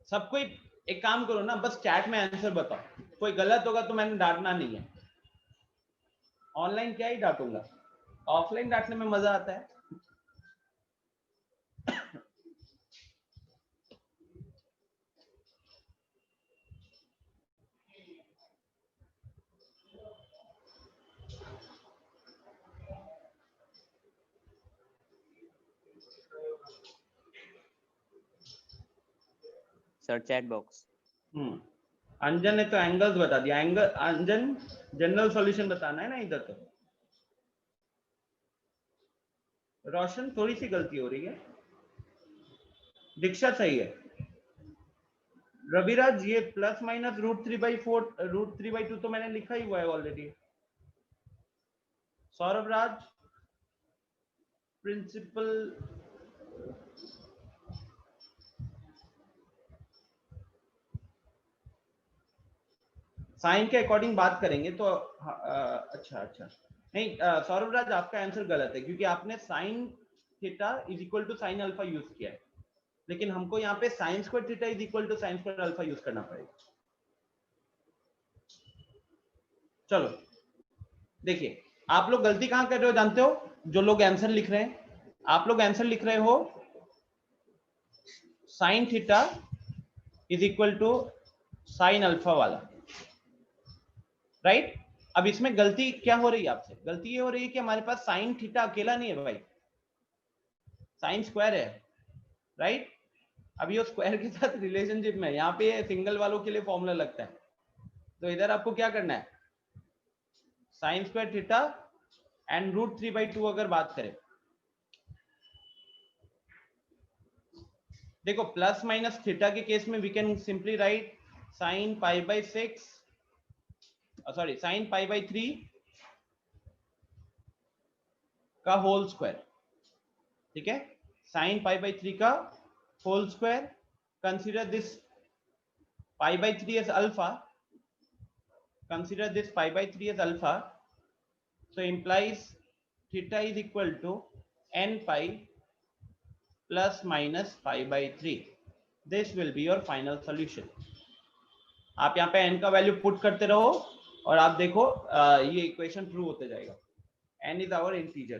सबको एक काम करो ना, बस चैट में आंसर बताओ, कोई गलत होगा तो मैंने डांटना नहीं है। ऑनलाइन क्या ही डांटूंगा, ऑफलाइन डांटने में मजा आता है। Sir chat box. अंजन ने तो एंगल्स बता दिया। एंगल अंजन जनरल सॉल्यूशन बताना है ना इधर तो। रोशन थोड़ी सी गलती हो रही है, दीक्षा सही है। रविराज ये प्लस माइनस √3/4 √3/2 तो मैंने लिखा ही हुआ है ऑलरेडी। सौरभ राज प्रिंसिपल, साइन के अकॉर्डिंग बात करेंगे तो अच्छा नहीं, सौरभ राज आपका आंसर गलत है, क्योंकि आपने sine theta is equal to sine alpha use किया है, लेकिन हमको यहाँ पे sine square theta is equal to sine square alpha use करना पड़ेगा। चलो देखिए, आप लोग गलती कहां कर रहे हो जानते हो? जो लोग आंसर लिख रहे हैं, आप लोग आंसर लिख रहे हो sine theta is equal to sine alpha वाला, राइट? अब इसमें गलती क्या हो रही है आपसे? गलती ये हो रही है कि हमारे पास साइन थीटा अकेला नहीं है भाई, साइन स्क्वायर है, राइट? अब ये स्क्वायर के साथ रिलेशनशिप में, यहाँ पे सिंगल वालों के लिए फॉर्मूला लगता है, तो इधर आपको क्या करना है? साइन स्क्वायर थीटा एंड √3/2 अगर बात करें, देखो प्लस माइनस थीटा के केस में we can simply write sine π/6 sorry sine π/3 का होल स्क्वायर। ठीक है, साइन π/3 का whole square, consider this π/3 as alpha, consider this π/3 as alpha, so implies theta is equal to n pi plus minus π/3. this will be your final solution. आप यहाँ पे n का value put करते रहो और आप देखो ये इक्वेशन प्रूव होते जाएगा। n इज आवर इंटीजर,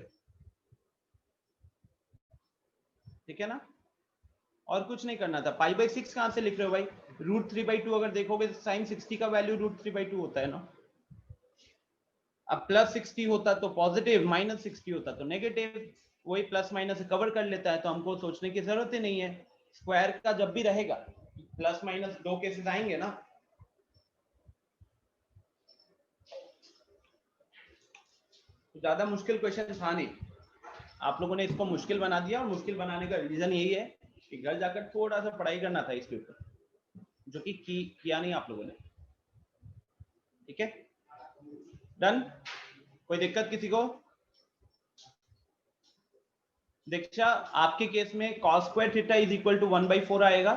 ठीक है ना? और कुछ नहीं करना था। π/6 कहां से लिख रहे हो भाई? √3/2 अगर देखोगे तो sin 60 का वैल्यू √3/2 होता है ना। अब +60 होता तो पॉजिटिव, -60 होता तो नेगेटिव, वही प्लस माइनस कवर कर लेता है, तो हमको सोचने की जरूरत ही नहीं है। स्क्वायर का जब भी रहेगा प्लस माइनस 2 केसेस आएंगे ना। ज्यादा मुश्किल क्वेश्चन था नहीं, आप लोगों ने इसको मुश्किल बना दिया, और मुश्किल बनाने का रीजन यही है कि घर जाकर थोड़ा सा पढ़ाई करना था इसके ऊपर, जो कि किया नहीं आप लोगों ने। ठीक है, डन। कोई दिक्कत किसी को? दीक्षा, आपके केस में cos square theta is equal to 1/4 आएगा,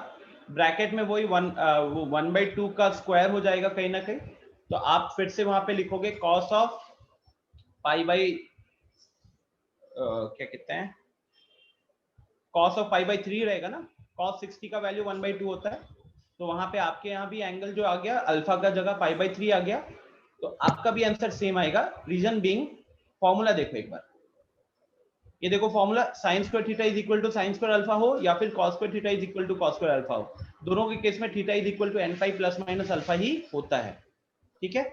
ब्रैकेट में वही 1/2 का स्क्वायर हो जाएगा कहीं ना कहीं, तो आप फिर से वहां पे लिखोगे cos ऑफ पाई बाई क्या कहते हैं, cos ऑफ पाई बाई 3 रहेगा ना। cos 60 का वैल्यू 1/2 होता है, तो वहां पे आपके यहाँ भी एंगल जो आ गया अल्फा का जगह पाई बाई 3 आ गया, तो आपका भी आंसर सेम आएगा। रीजन बीइंग, फॉर्मूला देखो एक बार, ये देखो formula, sin square theta is equal to sin square alpha हो या फिर cos square theta is equal to cos square alpha हो, दोनों के केस में theta is equal to n pi plus minus alpha ही होता है। ठीक है,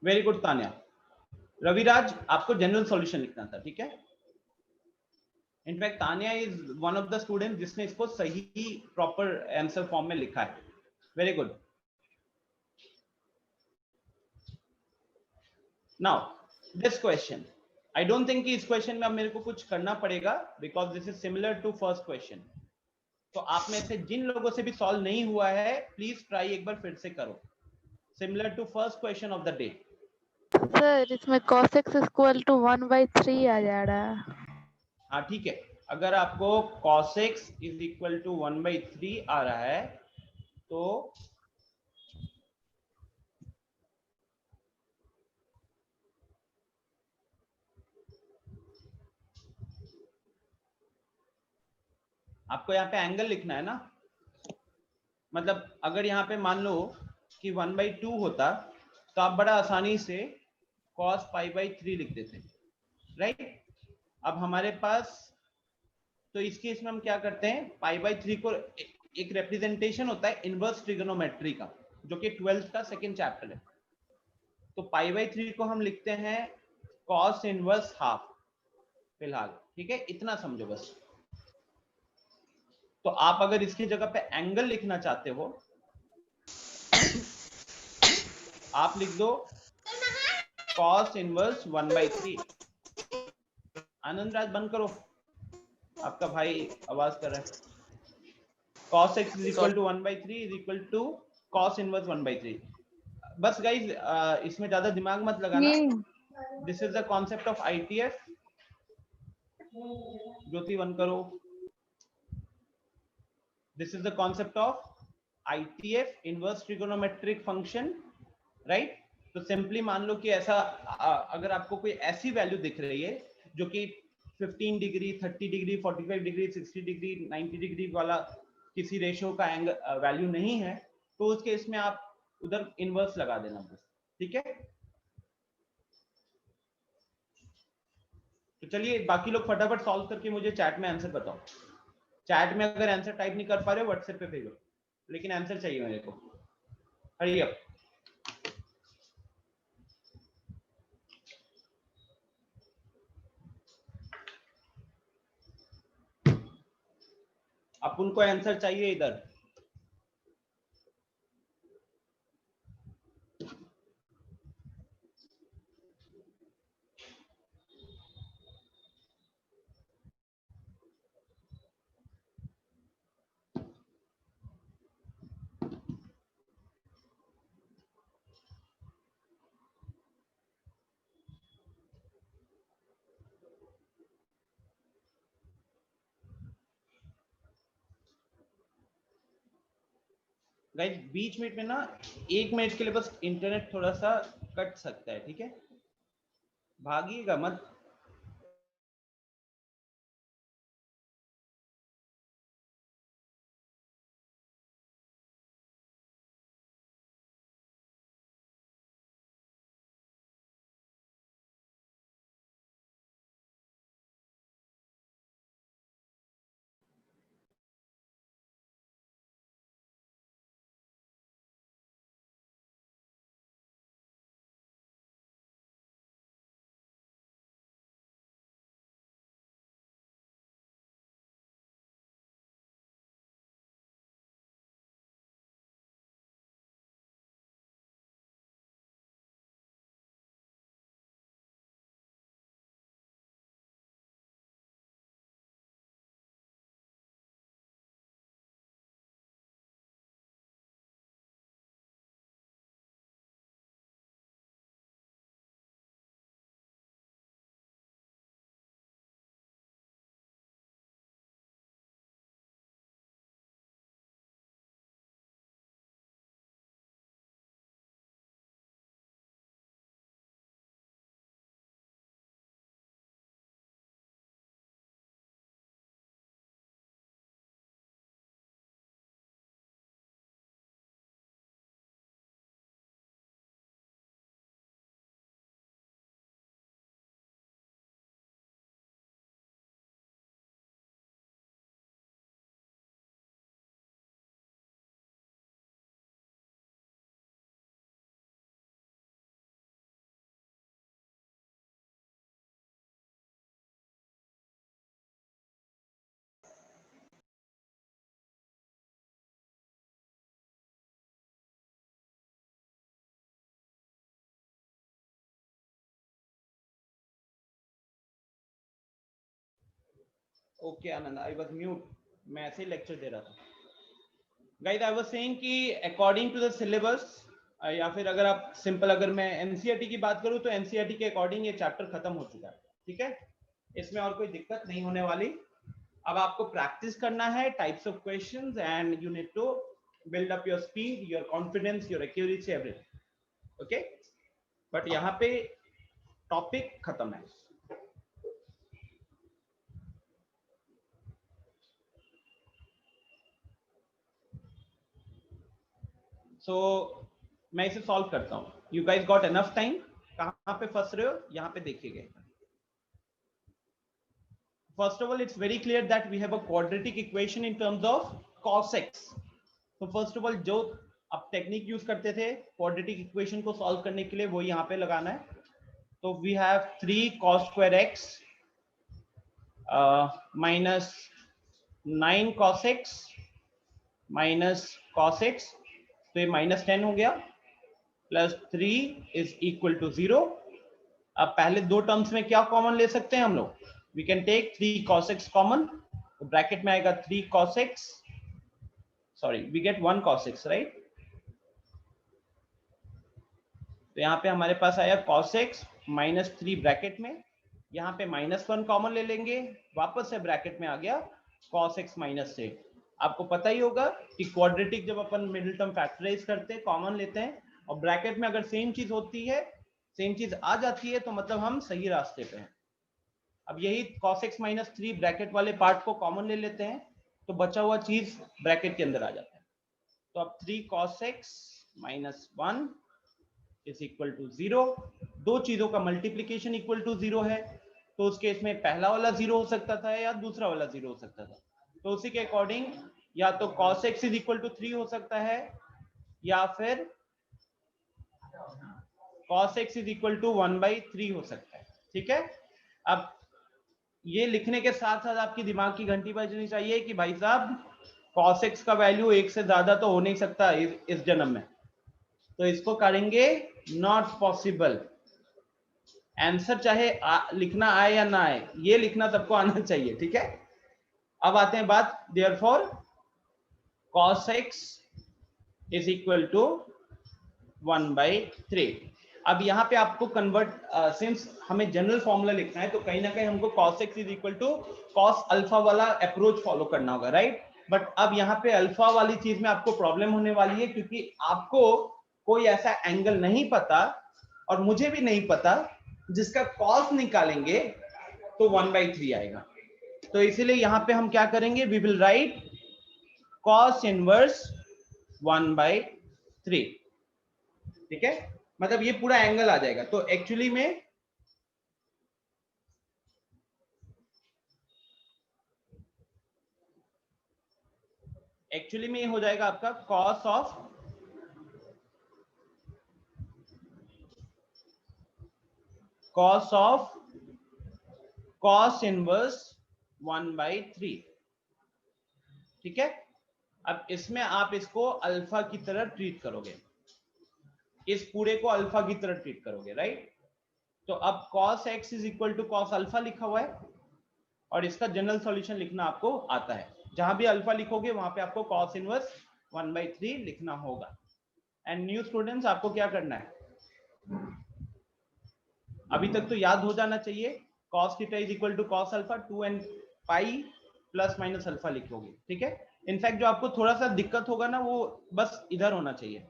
वेरी गुड तान्या। रविराज, आपको जनरल सॉल्यूशन लिखना था, ठीक है। In fact Tanya is one of the student जिसने इसको सही प्रॉपर आंसर फॉर्म में लिखा है, very good. Now this question, I don't think कि इस क्वेश्चन में अब मेरे को कुछ करना पड़ेगा, because this is similar to first question. तो आप में से जिन लोगों से भी सॉल्व नहीं हुआ है, प्लीज ट्राई एक बार फिर से करो, similar to first question of the day. Sir इसमें cos x इक्वल टू 1/3 आ जा रहा है। हाँ ठीक है, अगर आपको cos x is equal to 1/3 आ रहा है तो आपको यहाँ पे एंगल लिखना है ना। मतलब अगर यहाँ पे मान लो कि 1/2 होता तो आप बड़ा आसानी से cos π/3 लिख देते, राइट। अब हमारे पास, तो इस केस में हम क्या करते हैं, π/3 को एक रिप्रेजेंटेशन होता है इनवर्स ट्रिगोनोमेट्री का, जो कि 12th का सेकंड चैप्टर है। तो π/3 को हम लिखते हैं cos इनवर्स हाफ फिलहाल, ठीक है, इतना समझो बस। तो आप अगर इसकी जगह पे एंगल लिखना चाहते हो, आप लिख दो cos इनवर्स 1/3। आनंद राज बंद करो, आपका भाई आवाज कर रहा है। cos x is equal to 1/3 इज इक्वल टू cos इनवर्स 1/3। बस गाइस, इसमें ज्यादा दिमाग मत लगाना, this is the concept of ITF। Jyoti बंद करो, this is the concept of ITF, inverse trigonometric function, right. तो सिंपली मान लो कि ऐसा, अगर आपको कोई ऐसी वैल्यू दिख रही है जो कि 15 degree, 30 degree, 45 degree, 60 degree, 90 degree वाला किसी रेशियो का एंगल वैल्यू नहीं है, तो उस केस में आप उधर इनवर्स लगा देना बस, ठीक है। तो चलिए बाकी लोग फटाफट सॉल्व करके मुझे चैट में आंसर बताओ। चैट में अगर आंसर टाइप नहीं कर पा रहे हो व्हाट्सएप पे भेजो, लेकिन आंसर चाहिए मेरे को, हरी अप। अपन को आंसर चाहिए इधर। गाइस बीच मिनट में ना, 1 मिनट के लिए बस इंटरनेट थोड़ा सा कट सकता है, ठीक है, भागिएगा मत। Okay Anand, I was mute, मैं ऐसे ही लेक्चर दे रहा था। गाइस आई वाज सेइंग कि अकॉर्डिंग टू द सिलेबस, या फिर अगर आप सिंपल, अगर मैं एनसीईआरटी की बात करूं तो एनसीईआरटी के अकॉर्डिंग ये चैप्टर खत्म हो चुका है, ठीक है, इसमें और कोई दिक्कत नहीं होने वाली। अब आपको प्रैक्टिस करना है types of questions and you need to build up your speed, your confidence, your accuracy, everything, okay. But यहाँ पे टॉपिक खत्म है। सो मैं इसे सॉल्व करता हूँ। You guys got enough time. कहाँ पे फंस रहे हो, यहाँ पे देखिए। First of all, it's very clear that we have a quadratic equation in terms of cos x. So first of all, जो अब टेक्निक यूज करते थे क्वाड्रेटिक इक्वेशन को सॉल्व करने के लिए, वो यहाँ पे लगाना है। तो we have 3 cos square x minus 9 cos x minus cos x, तो ये -10 हो गया, प्लस 3 इज इक्वल टू 0। अब पहले दो टर्म्स में क्या कॉमन ले सकते हैं हम लोग? We can take 3 cos x common, तो ब्रैकेट में आएगा 3 cos x, sorry we get 1 cos x, right. तो यहाँ पे हमारे पास आया cos x -3 ब्रैकेट में, यहाँ पे -1 कॉमन ले लेंगे, वापस से ब्रैकेट में आ गया cos x -6। आपको पता ही होगा कि क्वाड्रेटिक जब अपन मिडिल टर्म फैक्टराइज करते हैं, कॉमन लेते हैं, और ब्रैकेट में अगर सेम चीज होती है, सेम चीज आ जाती है, तो मतलब हम सही रास्ते पे हैं। अब यही cos x -3 ब्रैकेट वाले पार्ट को कॉमन ले लेते हैं, तो बचा हुआ चीज ब्रैकेट के अंदर आ जाता है। तो अब 3 cos x -1 is equal to 0। दो चीजों का मल्टीप्लीकेशन इक्वल टू 0 है, तो उस केस में पहला वाला 0 हो सकता था या दूसरा वाला 0 हो सकता था। तो उसी के अकॉर्डिंग या तो cos x is equal to 3 हो सकता है, या फिर cos x is equal to 1/3 हो सकता है, ठीक है। अब ये लिखने के साथ साथ आपकी दिमाग की घंटी बजनी चाहिए कि भाई साहब cos x का वैल्यू 1 से ज्यादा तो हो नहीं सकता इस जन्म में, तो इसको करेंगे नॉट पॉसिबल। आंसर चाहे लिखना आए या ना आए, ये लिखना सबको आना चाहिए, ठीक है। अब आते हैं बात, therefore cos x is equal to 1/3। अब यहाँ पे आपको कन्वर्ट, सिंस हमें जनरल फॉर्मूला लिखना है, तो कहीं ना कहीं हमको cos x is equal to cos alpha वाला अप्रोच फॉलो करना होगा, राइट। बट अब यहाँ पे अल्फा वाली चीज में आपको प्रॉब्लम होने वाली है, क्योंकि आपको कोई ऐसा एंगल नहीं पता, और मुझे भी नहीं पता, जिसका cos निकालेंगे तो 1/3 आएगा। तो इसीलिए यहाँ पे हम क्या करेंगे, we will write cos inverse 1/3, ठीक है। मतलब ये पूरा एंगल आ जाएगा। तो एक्चुअली में ये हो जाएगा आपका cos ऑफ cos इनवर्स 1/3, ठीक है। अब इसमें आप इसको अल्फा की तरह ट्रीट करोगे, इस पूरे को अल्फा की तरह ट्रीट करोगे, राइट। तो अब cos x is equal to cos alpha लिखा हुआ है, और इसका जनरल सॉल्यूशन लिखना आपको आता है। जहां भी अल्फा लिखोगे वहां पे आपको cos इनवर्स 1/3 लिखना होगा। एंड न्यू स्टूडेंट्स, आपको क्या करना है, अभी तक तो याद हो जाना चाहिए, cos theta is equal to cos alpha 2n pi plus minus alpha लिखोगे, ठीक है। इनफैक्ट जो आपको थोड़ा सा दिक्कत होगा ना, वो बस इधर होना चाहिए,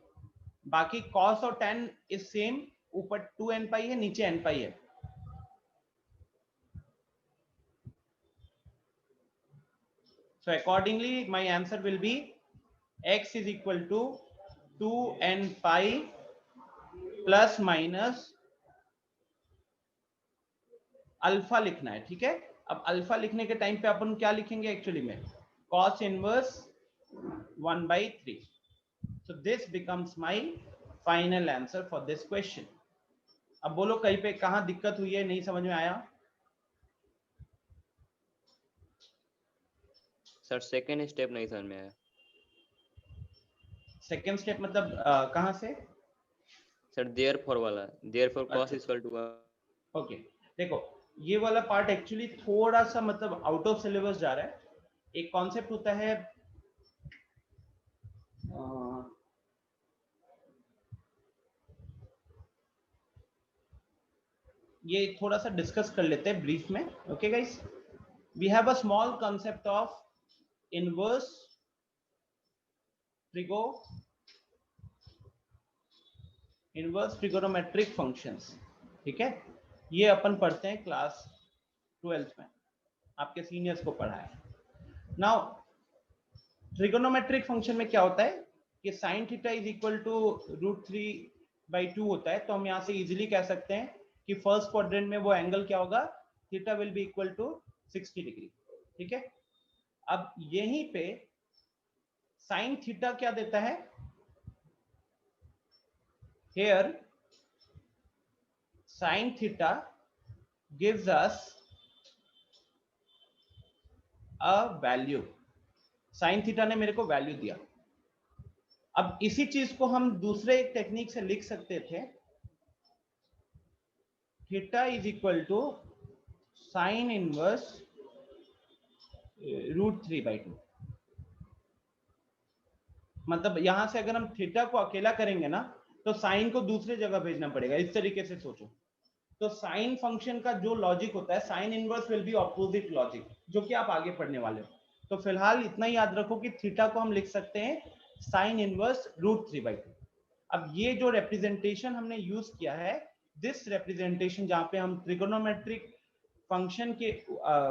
बाकी cos और tan इज सेम, ऊपर 2n पाई है, नीचे n पाई है। So accordingly my answer will be x is equal to 2n pi plus minus alpha लिखना है, ठीक है। अब अल्फा लिखने के टाइम पे अपन क्या लिखेंगे एक्चुअली में, cos inverse 1/3। So this becomes my final answer for this question. अब बोलो कहीं पे कहां दिक्कत हुई है, नहीं समझ में आया? सर सेकंड स्टेप नहीं समझ में आया। सेकंड स्टेप मतलब कहां से? सर देयरफॉर वाला, देयरफॉर cos अच्छा। इक्वल टू, ओके देखो, ये वाला पार्ट एक्चुअली थोड़ा सा मतलब आउट ऑफ सिलेबस जा रहा है। एक कॉन्सेप्ट होता है ये थोड़ा सा डिस्कस कर लेते हैं ब्रीफ में। Okay guys, we have a small concept of inverse trigonometric functions. ठीक है, ये अपन पढ़ते हैं क्लास 12th में, आपके सीनियर्स को पढ़ा है। नाउ ट्रिगोनोमेट्रिक फंक्शन में क्या होता है कि sine theta is equal to √3/2 होता है। तो हम यहाँ से इजीली कह सकते हैं कि फर्स्ट क्वाड्रेंट में वो एंगल क्या होगा, theta will be equal to 60 degree. ठीक है, अब यहीं पे साइन थीटा क्या देता है, here sin theta gives us a value। sin theta ने मेरे को वैल्यू दिया। अब इसी चीज को हम दूसरे एक टेक्निक से लिख सकते थे, theta is equal to sine inverse √3/2। मतलब यहां से अगर हम थीटा को अकेला करेंगे ना तो साइन को दूसरी जगह भेजना पड़ेगा। इस तरीके से सोचो, तो साइन फंक्शन का जो लॉजिक होता है, sine inverse will be opposite logic, जो कि आप आगे पढ़ने वाले हो। तो फिलहाल इतना ही याद रखो कि थीटा को हम लिख सकते हैं साइन इनवर्स √3/2। अब ये जो रिप्रेजेंटेशन हमने यूज किया है, दिस रिप्रेजेंटेशन जहां पे हम ट्रिगोनोमेट्रिक फंक्शन के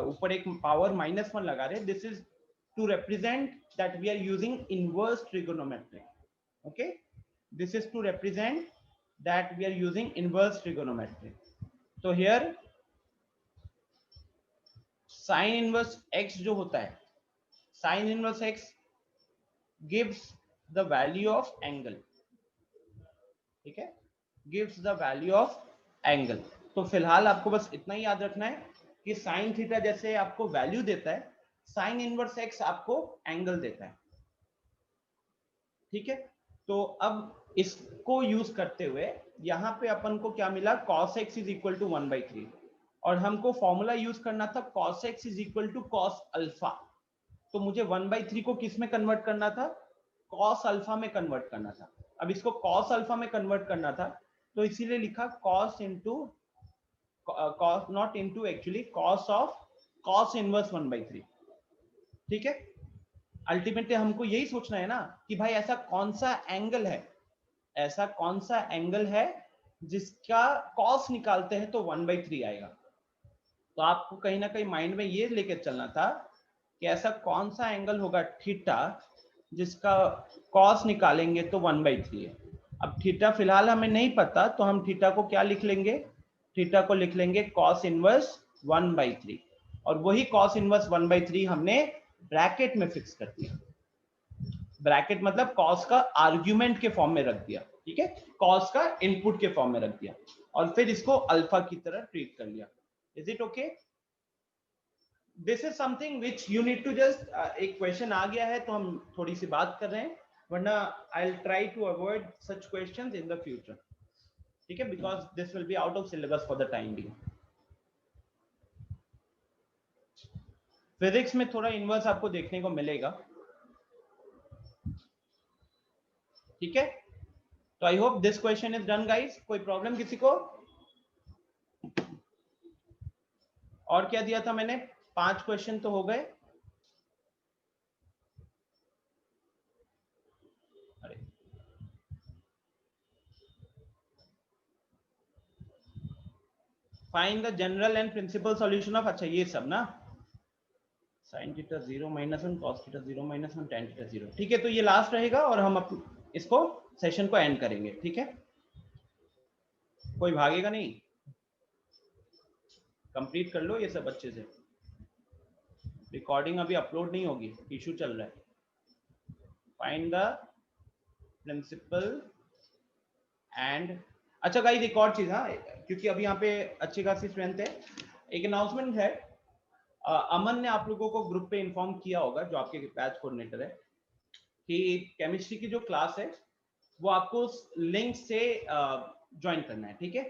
ऊपर एक पावर -1 लगा रहे हैं, this is to represent that we are using inverse trigonometry. Okay, this is to represent that we are using inverse trigonometry. So here sin inverse x जो होता है, sin inverse x gives the value of angle। ठीक है, gives the value of angle। तो फिलहाल आपको बस इतना ही याद रखना है कि sin थीटा जैसे आपको वैल्यू देता है, sin इनवर्स x आपको एंगल देता है। ठीक है, तो अब इसको यूज करते हुए यहाँ पे अपन को क्या मिला, cos x is equal to 1/3, और हमको फॉर्मूला यूज करना था cos x is equal to cos alpha. तो मुझे 1/3 को किस में कन्वर्ट करना था, cos अल्फा में कन्वर्ट करना था। अब इसको cos अल्फा में कन्वर्ट करना था, तो इसीलिए लिखा cos into cos, not into, actually cos of cos inverse 1/3। ठीक है, अल्टीमेटली हमको यही सोचना है ना कि भाई ऐसा कौन सा एंगल है, ऐसा कौन सा एंगल है जिसका कॉस निकालते हैं तो 1/3 आएगा। तो आपको कहीं ना कहीं माइंड में ये लेके चलना था कि ऐसा कौन सा एंगल होगा थीटा जिसका कॉस निकालेंगे तो 1/3 है। अब थीटा फिलहाल हमें नहीं पता, तो हम थीटा को क्या लिख लेंगे, थीटा को लिख लेंगे cos इनवर्स 1/3, और वही cos इनवर्स 1/3 हमने ब्रैकेट में फिक्स कर दिया। ब्रैकेट मतलब cos का आर्ग्यूमेंट के फॉर्म में रख दिया। ठीक है, cos का इनपुट के फॉर्म में रख दिया, और फिर इसको अल्फा की तरह ट्रीट कर लिया। Is it okay? This is something which you need to just, एक क्वेश्चन आ गया है तो हम थोड़ी सी बात कर रहे हैं, वरना I will try to avoid such questions in the future. ठीक है, because this will be out of syllabus for the time being. Physics में थोड़ा इनवर्स आपको देखने को मिलेगा। ठीक है, तो I hope this question is done guys. कोई प्रॉब्लम किसी को? और क्या दिया था मैंने, 5 क्वेश्चन तो हो गए। अरे find the general and principal solution of, अच्छा ये सब ना, sin theta 0 -1 cos theta 0 -1 tan theta 0। ठीक है, तो ये लास्ट रहेगा और हम इसको सेशन को एंड करेंगे। ठीक है, कोई भागेगा नहीं, कंप्लीट कर लो ये सब अच्छे से। रिकॉर्डिंग अभी अपलोड नहीं होगी, इशू चल रहा है। फाइंड द प्रिंसिपल एंड, अच्छा गाइस एक और चीज, हाँ, क्योंकि अभी यहाँ पे अच्छी खासी स्ट्रेंथ है, एक अनाउंसमेंट है। अमन ने आप लोगों को ग्रुप पे इन्फॉर्म किया होगा, जो आपके बैच कोऑर्डिनेटर है, कि केमिस्ट्री की जो क्लास है वो आपको लिंक से ज्वाइन करना है। ठीक है,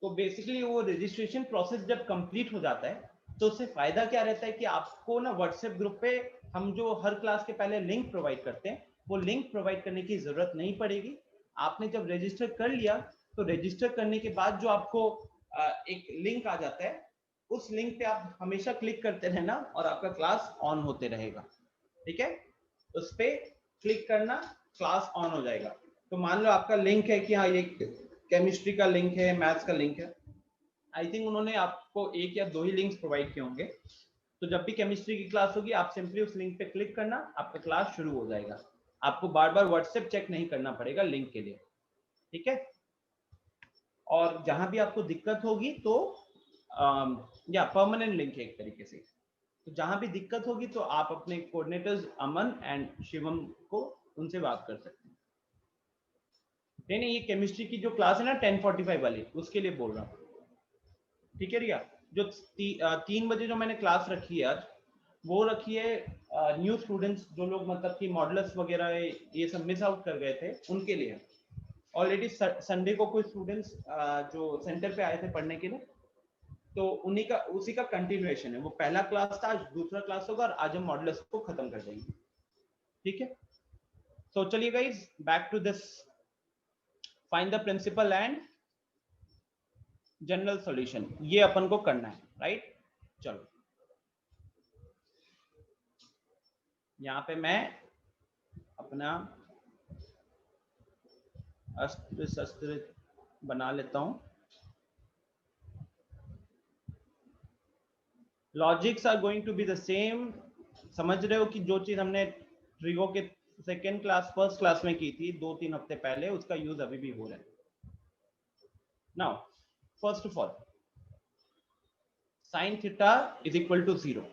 तो बेसिकली वो रजिस्ट्रेशन प्रोसेस जब कंप्लीट हो जाता है तो उससे फायदा क्या रहता है कि आपको ना व्हाट्सएप ग्रुप पे हम जो हर क्लास के पहले लिंक प्रोवाइड करते हैं वो लिंक प्रोवाइड करने की जरूरत नहीं पड़ेगी। आपने जब रजिस्टर कर लिया तो रजिस्टर करने के बाद जो आपको एक लिंक आ जाता है उस लिंक पे आप हमेशा क्लिक करते रहना और आपका क्लास ऑन होते रहेगा। ठीक है, उस पे क्लिक करना, क्लास ऑन हो जाएगा। तो मान लो आपका लिंक है कि हाँ ये केमिस्ट्री का लिंक है, मैथ्स का लिंक है, आई थिंक उन्होंने आपको एक या दो ही लिंक्स प्रोवाइड किए होंगे। तो जब भी केमिस्ट्री की क्लास होगी आप सिंपली उस लिंक पे क्लिक करना, आपका क्लास शुरू हो जाएगा। आपको बार बार व्हाट्सएप चेक नहीं करना पड़ेगा लिंक के लिए। ठीक है, और जहां भी आपको दिक्कत होगी तो या परमानेंट लिंक है एक तरीके से, तो जहां भी दिक्कत होगी तो आप अपने कोऑर्डिनेटर्स अमन एंड शिवम को उनसे बात कर सकते हैं। नहीं, ये केमिस्ट्री की जो क्लास है ना 10:45 वाली, उसके लिए बोल रहा हूँ। ठीक है रिया, जो 3 बजे जो मैंने क्लास रखी है आज, वो रखी है न्यू स्टूडेंट्स जो लोग मतलब कि मॉडल्स वगैरह ये सब मिस आउट कर गए थे उनके लिए। ऑलरेडी संडे को कुछ स्टूडेंट्स जो सेंटर पे आए थे पढ़ने के लिए, तो उन्हीं का उसी का कंटिन्यूएशन है। वो पहला क्लास था, आज दूसरा क्लास होगा और आज हम मॉडल्स को खत्म कर देंगे। ठीक है, तो चलिए guys back to this, find the principal and general solution, ये अपन को करना है, राइट। चलो यहाँ पे मैं अपना अस्त्र शस्त्र बना लेता हूं। Logics are going to be the same. समझ रहे हो कि जो चीज हमने ट्रिगो के सेकेंड क्लास फर्स्ट क्लास में की थी 2-3 हफ्ते पहले, उसका यूज अभी भी हो रहा है। Now first of all sine theta is equal to 0।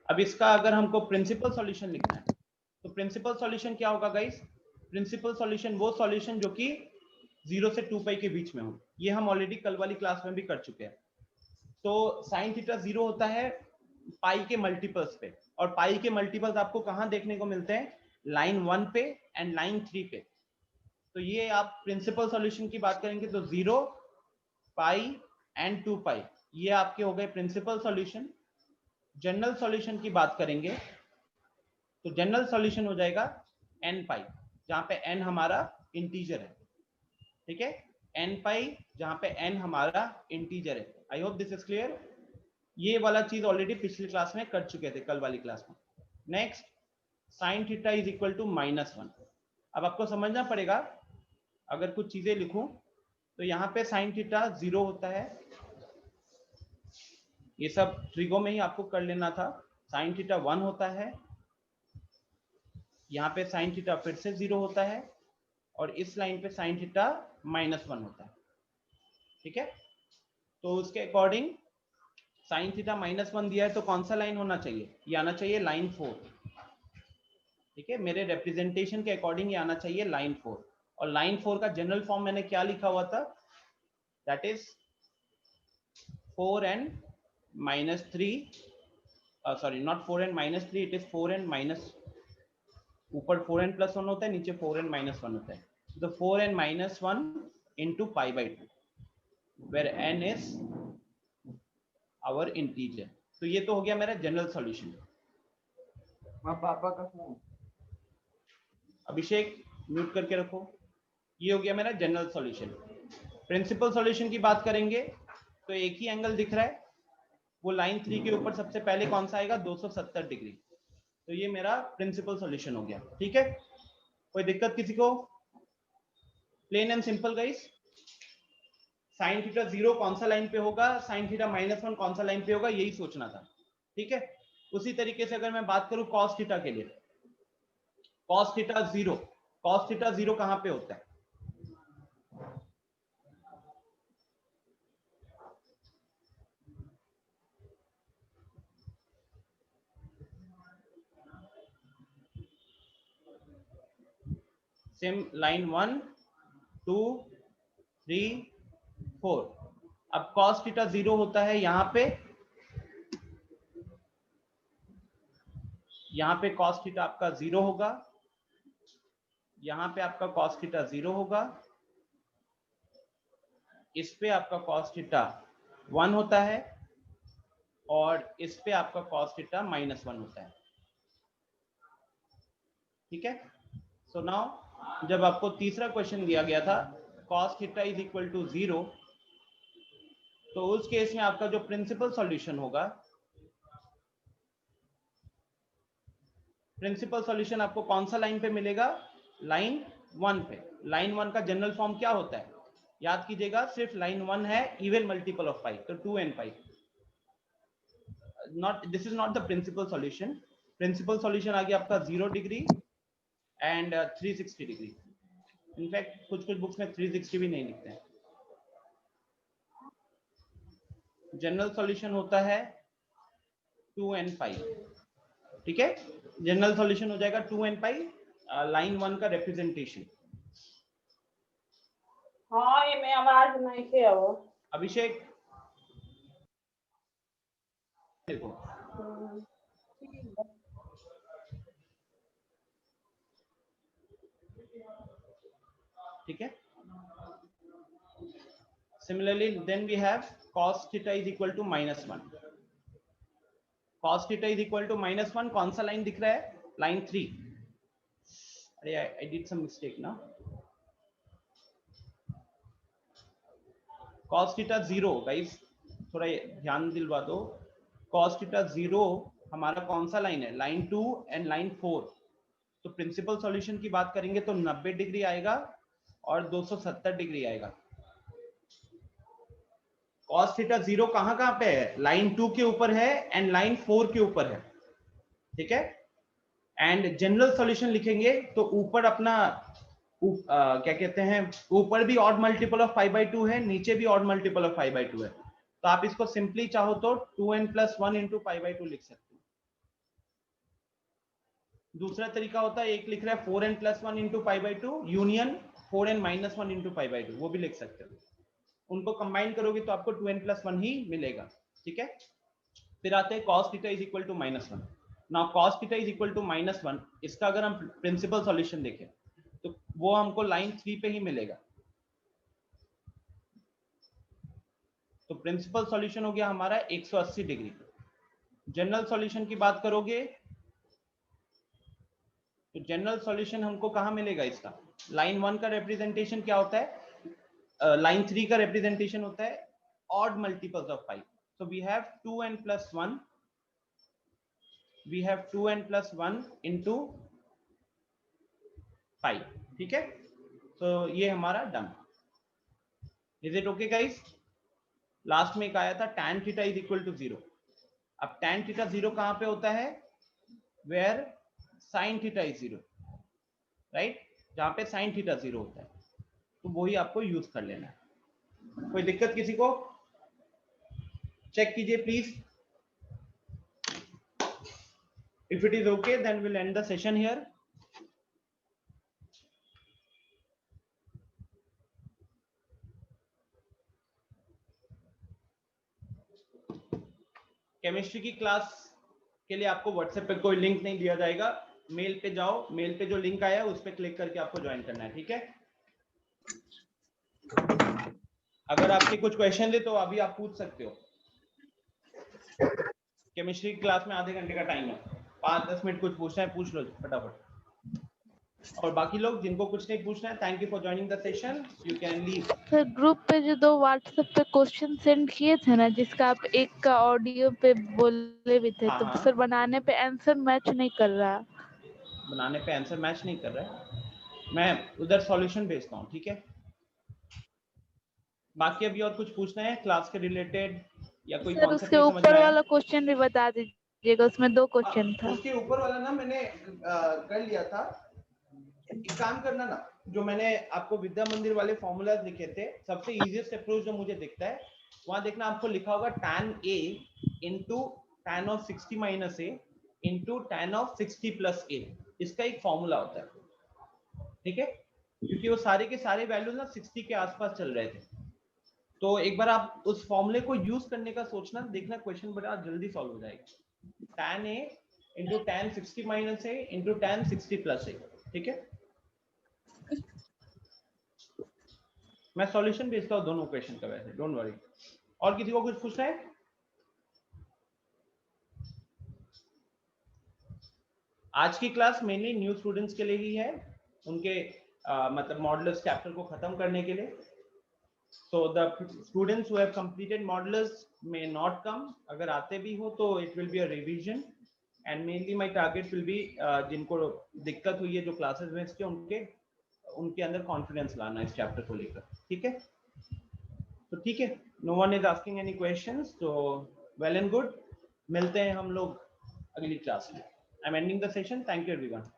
अब इसका अगर हमको प्रिंसिपल सॉल्यूशन लिखना है तो प्रिंसिपल सॉल्यूशन क्या होगा गाइस? प्रिंसिपल सॉल्यूशन वो सॉल्यूशन जो कि 0 से 2 पाई के बीच में हो। ये हम ऑलरेडी कल वाली क्लास में भी कर चुके हैं। तो साइन थीटा 0 होता है पाई के मल्टीपल्स पे, और पाई के मल्टीपल्स आपको कहां देखने को मिलते हैं? लाइन 1 पे एंड लाइन 3 पे। तो ये आप प्रिंसिपल सॉल्यूशन की बात करेंगे तो 0, पाई एंड 2 पाई, ये आपके हो गए प्रिंसिपल सॉल्यूशन। जनरल सॉल्यूशन की बात करेंगे तो जनरल सॉल्यूशन हो जाएगा n पाई, जहां पे n हमारा इंटीजर है। ठीक है, n पाई जहां पे n हमारा इंटीजर है। I hope this is clear. ये वाला चीज ऑलरेडी पिछली क्लास में कर चुके थे, कल वाली क्लास में। Next sine theta is equal to -1। अब आपको समझना पड़ेगा, अगर कुछ चीजें लिखूं तो यहाँ पे साइन थीटा 0 होता है, ये सब ट्रिगो में ही आपको कर लेना था। साइन थीटा 1 होता है, यहाँ पे साइन थीटा फिर से 0 होता है, और इस लाइन पे साइन थीटा -1 होता है। ठीक है, तो उसके अकॉर्डिंग साइन थीटा -1 दिया है तो कौन सा लाइन होना चाहिए? ये आना चाहिए लाइन 4। ठीक है, मेरे रिप्रेजेंटेशन के अकॉर्डिंग ये आना चाहिए लाइन 4। और लाइन 4 का जनरल फॉर्म मैंने क्या लिखा हुआ था? That is 4n - 3, sorry not 4n - 3, it is 4n minus, ऊपर 4n + 1 होता है, नीचे 4n - 1 होता है। तो 4n - 1 into π/2 where n is our integer। तो ये तो हो गया मेरा जनरल सॉल्यूशन। पापा का फोन। अभिषेक म्यूट करके रखो। ये हो गया मेरा जनरल सॉल्यूशन। प्रिंसिपल सॉल्यूशन की बात करेंगे तो एक ही एंगल दिख रहा है, वो लाइन 3 के ऊपर सबसे पहले कौन सा आएगा? 270 डिग्री। तो ये मेरा प्रिंसिपल सॉल्यूशन हो गया। ठीक है, कोई दिक्कत किसी को? Plain and simple guys. Sine theta 0 कौन सा लाइन पे होगा, साइन थीटा -1 कौन सा लाइन पे होगा, यही सोचना था। ठीक है, उसी तरीके से अगर मैं बात करूं कॉस थीटा के लिए, कॉस थीटा 0 कहां पे होता है? Same line 1 2 3 4। अब कॉस थीटा 0 होता है यहाँ पे कॉस थीटा आपका 0 होगा, यहाँ पे आपका कॉस थीटा 0 होगा, इस पे आपका cos थीटा 1 होता है और इस पे आपका cos थीटा -1 होता है। ठीक है, सो नाउ जब आपको तीसरा क्वेश्चन दिया गया था cos theta is equal to 0, तो उस केस में आपका जो प्रिंसिपल सॉल्यूशन होगा, प्रिंसिपल सॉल्यूशन आपको कौन सा लाइन पे मिलेगा? लाइन 1 पे। लाइन 1 का जनरल फॉर्म क्या होता है? याद कीजिएगा, सिर्फ लाइन 1 है इवन मल्टीपल ऑफ पाई, तो 2n पाई। Not, this is not the principal solution. Principal solution आ गया आपका 0 डिग्री एंड 360 डिग्री। इनफैक्ट कुछ बुक्स में 360 भी नहीं लिखते हैं। जनरल सॉल्यूशन होता है 2n पाई। ठीक है, जनरल सॉल्यूशन हो जाएगा 2n पाई, लाइन 1 का रिप्रेजेंटेशन। हाँ, ये मैं आवाज नहीं के आओ। अभिषेक देखो, ठीक है। Similarly, then we have cos theta is equal to -1. Cos theta is equal to -1, कौन सा लाइन दिख रहा है? लाइन 3। अरे I did some mistake ना। cos theta 0, गाइस थोड़ा ध्यान दिलवा दो। cos theta 0 हमारा कौन सा लाइन है? Line 2 and line 4। तो प्रिंसिपल सॉल्यूशन की बात करेंगे तो 90 डिग्री आएगा और 270 डिग्री आएगा। cos थीटा 0 कहां पे है? लाइन 2 के ऊपर है एंड लाइन 4 के ऊपर है। ठीक है, एंड जनरल सॉल्यूशन लिखेंगे तो ऊपर अपना क्या कहते हैं, ऊपर भी ऑड मल्टीपल ऑफ 5/2 है, नीचे भी ऑड मल्टीपल ऑफ 5/2 है। तो आप इसको सिंपली चाहो तो 2n + 1 × 5/2 लिख सकते हो। दूसरा तरीका होता है, एक लिख रहा है 4n + 1 × 5/2 यूनियन 4n - 1 × 5/2, वो भी लिख सकते हो। उनको कंबाइन करोगे तो आपको 2n + 1 ही मिलेगा। ठीक है, फिर आते हैं cos theta is equal to -1। Now cos theta is equal to -1, इसका अगर हम प्रिंसिपल सॉल्यूशन देखें तो वो हमको लाइन 3 पे ही मिलेगा। तो प्रिंसिपल सॉल्यूशन हो गया हमारा 180 डिग्री। जनरल सॉल्यूशन की बात करोगे तो जनरल सॉल्यूशन हमको कहां मिलेगा? इसका लाइन 1 का रिप्रेजेंटेशन क्या होता है? लाइन 3 का रिप्रेजेंटेशन होता है odd multiples of 5। so we have 2n + 1, we have 2n + 1 into 5। ठीक है, तो ये हमारा done. Is it okay guys? Last में एक आया था tan theta is equal to 0। अब tan थीटा 0 कहां पे होता है? Where sin theta is 0, right? जहां पे sin थीटा 0 होता है, तो वही आपको यूज कर लेना है। कोई दिक्कत किसी को? चेक कीजिए please. If it is okay, then we'll end the session here. Chemistry की क्लास के लिए आपको व्हाट्सएप पे कोई लिंक नहीं दिया जाएगा। मेल पे जाओ, मेल पे जो लिंक आया है उस पे क्लिक करके आपको ज्वाइन करना है। ठीक है, अगर आपके कुछ क्वेश्चन है तो अभी आप पूछ सकते हो। केमिस्ट्री की क्लास में आधे घंटे का टाइम है, 5-10 मिनट कुछ पूछना है पूछ लो फटाफट। और बाकी लोग जिनको कुछ नहीं पूछना है, thank you for joining the session, you can leave. Sir group पे जो 2 व्हाट्सएप पे क्वेश्चन सेंड किए थे ना, जिसका आप एक का ऑडियो पे बोले भी थे, तो सर बनाने पे आंसर मैच नहीं कर रहा। बनाने पे आंसर मैच नहीं कर रहा है, मैं उधर सॉल्यूशन भेजता हूँ। ठीक है, बाकी अभी और कुछ पूछना है क्लास के रिलेटेड या कोई सर कॉन्सेप्ट उसके नहीं समझ में ऊपर आया? वाला क्वेश्चन भी बता दीजिएगा, उसमें 2 क्वेश्चन था। उसके ऊपर वाला ना मैंने कर लिया था। एक काम करना ना, जो मैंने आपको विद्या मंदिर वाले फॉर्मूलाज लिखे थे, सबसे इजीएस्ट अप्रोच जो मुझे दिखता है, वहां देखना आपको लिखा होगा tan a into tan of 60 minus a into tan of 60 plus a। इसका एक फॉर्मूला होता है। ठीक है, क्योंकि वो सारे के सारे वैल्यूज ना 60 के आसपास चल रहे थे, तो एक बार आप उस फॉर्मूले को यूज करने का सोचना, देखना क्वेश्चन बड़ा जल्दी सॉल्व हो जाएगा। tan a into tan 60 minus a into tan 60 plus a। ठीक है, मैं सॉल्यूशन भेजता हूँ दोनों क्वेश्चन का, वैसे डोंट वरी। और किसी को कुछ पूछना है? आज की क्लास मेनली न्यू स्टूडेंट्स के लिए ही है, उनके मतलब मॉडुलस चैप्टर को खत्म करने के लिए। So the students who have completed modulus may not come. अगर आते भी हो तो it will be a revision and mainly my target will be जिनको दिक्कत हुई है जो क्लासेस में इसके उनके अंदर कॉन्फिडेंस लाना इस चैप्टर को लेकर, ठीक है? तो ठीक है, no one is asking any questions, so well and good। मिलते हैं हम लोग अगली क्लास में। I'm ending the session. Thank you everyone.